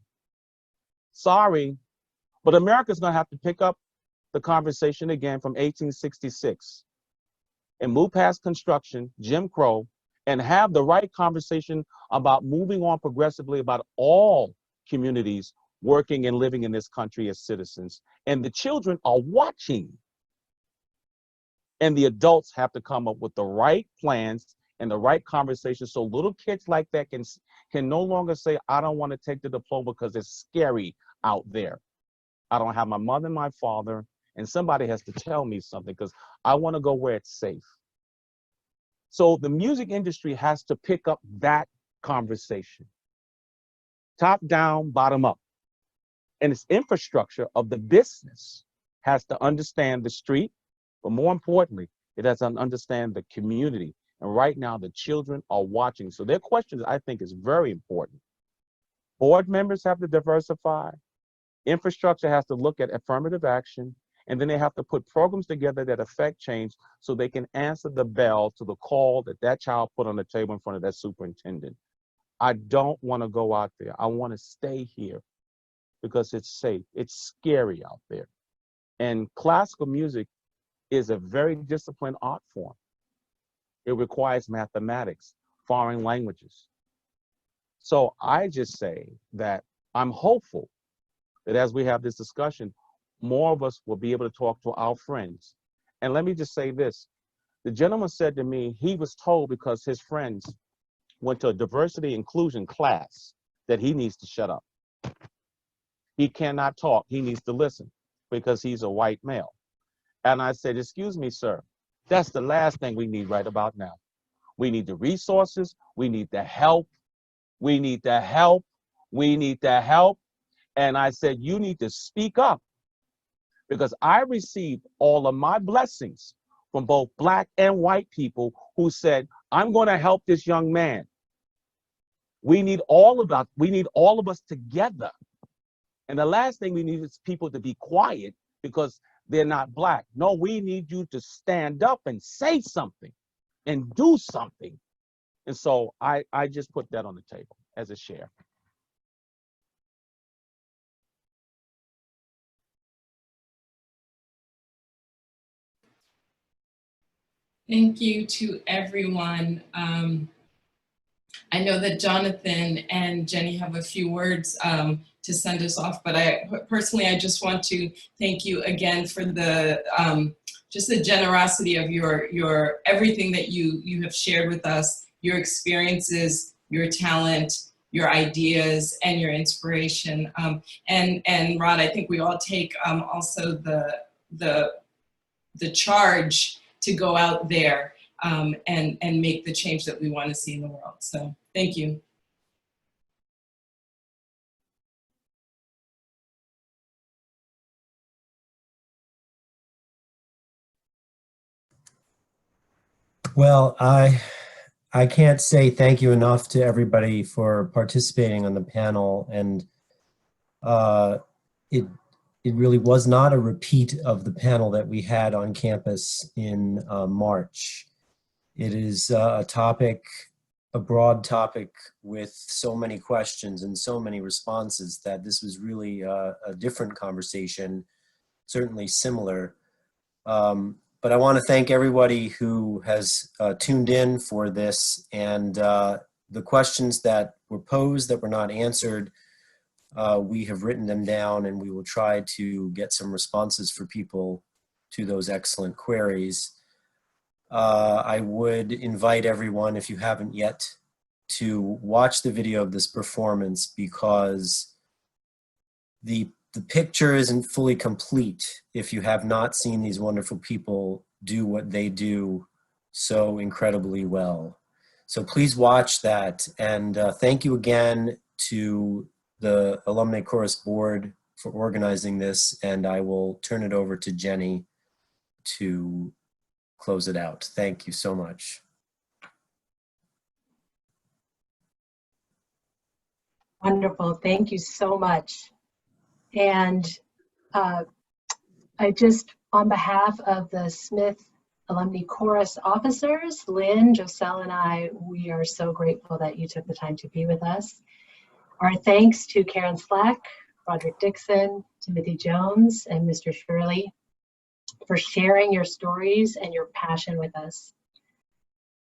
Sorry, but America's going to have to pick up the conversation again from 1866 and move past construction, Jim Crow, and have the right conversation about moving on progressively about all communities working and living in this country as citizens. And the children are watching. And the adults have to come up with the right plans and the right conversations so little kids like that can no longer say, I don't want to take the diploma because it's scary out there. I don't have my mother and my father, and somebody has to tell me something because I want to go where it's safe. So the music industry has to pick up that conversation. Top down, bottom up. And its infrastructure of the business has to understand the street, but more importantly, it has to understand the community. And right now, the children are watching. So their questions, I think, is very important. Board members have to diversify. Infrastructure has to look at affirmative action. And then they have to put programs together that affect change so they can answer the bell to the call that that child put on the table in front of that superintendent. I don't want to go out there. I want to stay here because it's safe. It's scary out there. And classical music is a very disciplined art form. It requires mathematics, foreign languages. So I just say that I'm hopeful that as we have this discussion, more of us will be able to talk to our friends. And let me just say this. The gentleman said to me, he was told because his friends went to a diversity inclusion class that he needs to shut up. He cannot talk, he needs to listen because he's a white male. And I said, excuse me, sir, that's the last thing we need right about now. We need the resources, we need the help, we need the help, we need the help. And I said, you need to speak up because I received all of my blessings from both Black and white people who said, I'm going to help this young man. We need all of us together. And the last thing we need is people to be quiet because they're not Black. No, we need you to stand up and say something and do something. And so I just put that on the table as a share. Thank you to everyone. I know that Jonathan and Jenny have a few words to send us off, but I just want to thank you again for the just the generosity of your everything that you have shared with us, your experiences, your talent, your ideas, and your inspiration. And Rod, I think we all take also the charge to go out there and make the change that we want to see in the world. So thank you. Well, I can't say thank you enough to everybody for participating on the panel, and it really was not a repeat of the panel that we had on campus in March. It is a topic, a broad topic with so many questions and so many responses that this was really a different conversation, certainly similar. But I want to thank everybody who has tuned in for this, and the questions that were posed that were not answered, we have written them down, and we will try to get some responses for people to those excellent queries. I would invite everyone, if you haven't yet, to watch the video of this performance, because the picture isn't fully complete if you have not seen these wonderful people do what they do so incredibly well. So please watch that, and thank you again to the Alumni Chorus Board for organizing this, and I will turn it over to Jenny to close it out. Thank you so much. Wonderful, thank you so much. And I just, on behalf of the Smith Alumni Chorus officers, Lynn, Joselle, and I, we are so grateful that you took the time to be with us. Our thanks to Karen Slack, Roderick Dixon, Timothy Jones, and Mr. Shirley for sharing your stories and your passion with us.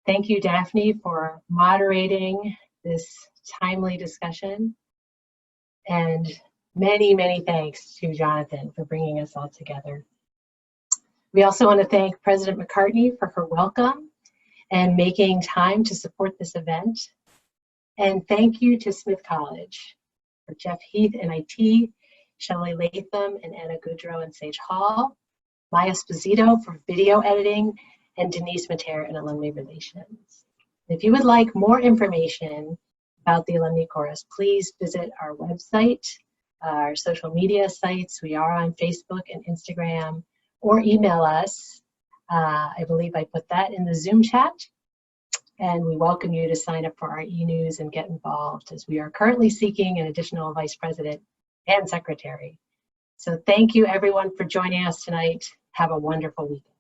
Thank you, Daphne, for moderating this timely discussion. And many, many thanks to Jonathan for bringing us all together. We also want to thank President McCartney for her welcome and making time to support this event. And thank you to Smith College, for Jeff Heath in IT, Shelley Latham and Anna Goodrow in Sage Hall, Maya Esposito for video editing, and Denise Mater in Alumni Relations. If you would like more information about the Alumni Chorus, please visit our website, our social media sites. We are on Facebook and Instagram, or email us. I believe I put that in the Zoom chat. And we welcome you to sign up for our e-news and get involved, as we are currently seeking an additional vice president and secretary. So thank you everyone for joining us tonight. Have a wonderful weekend.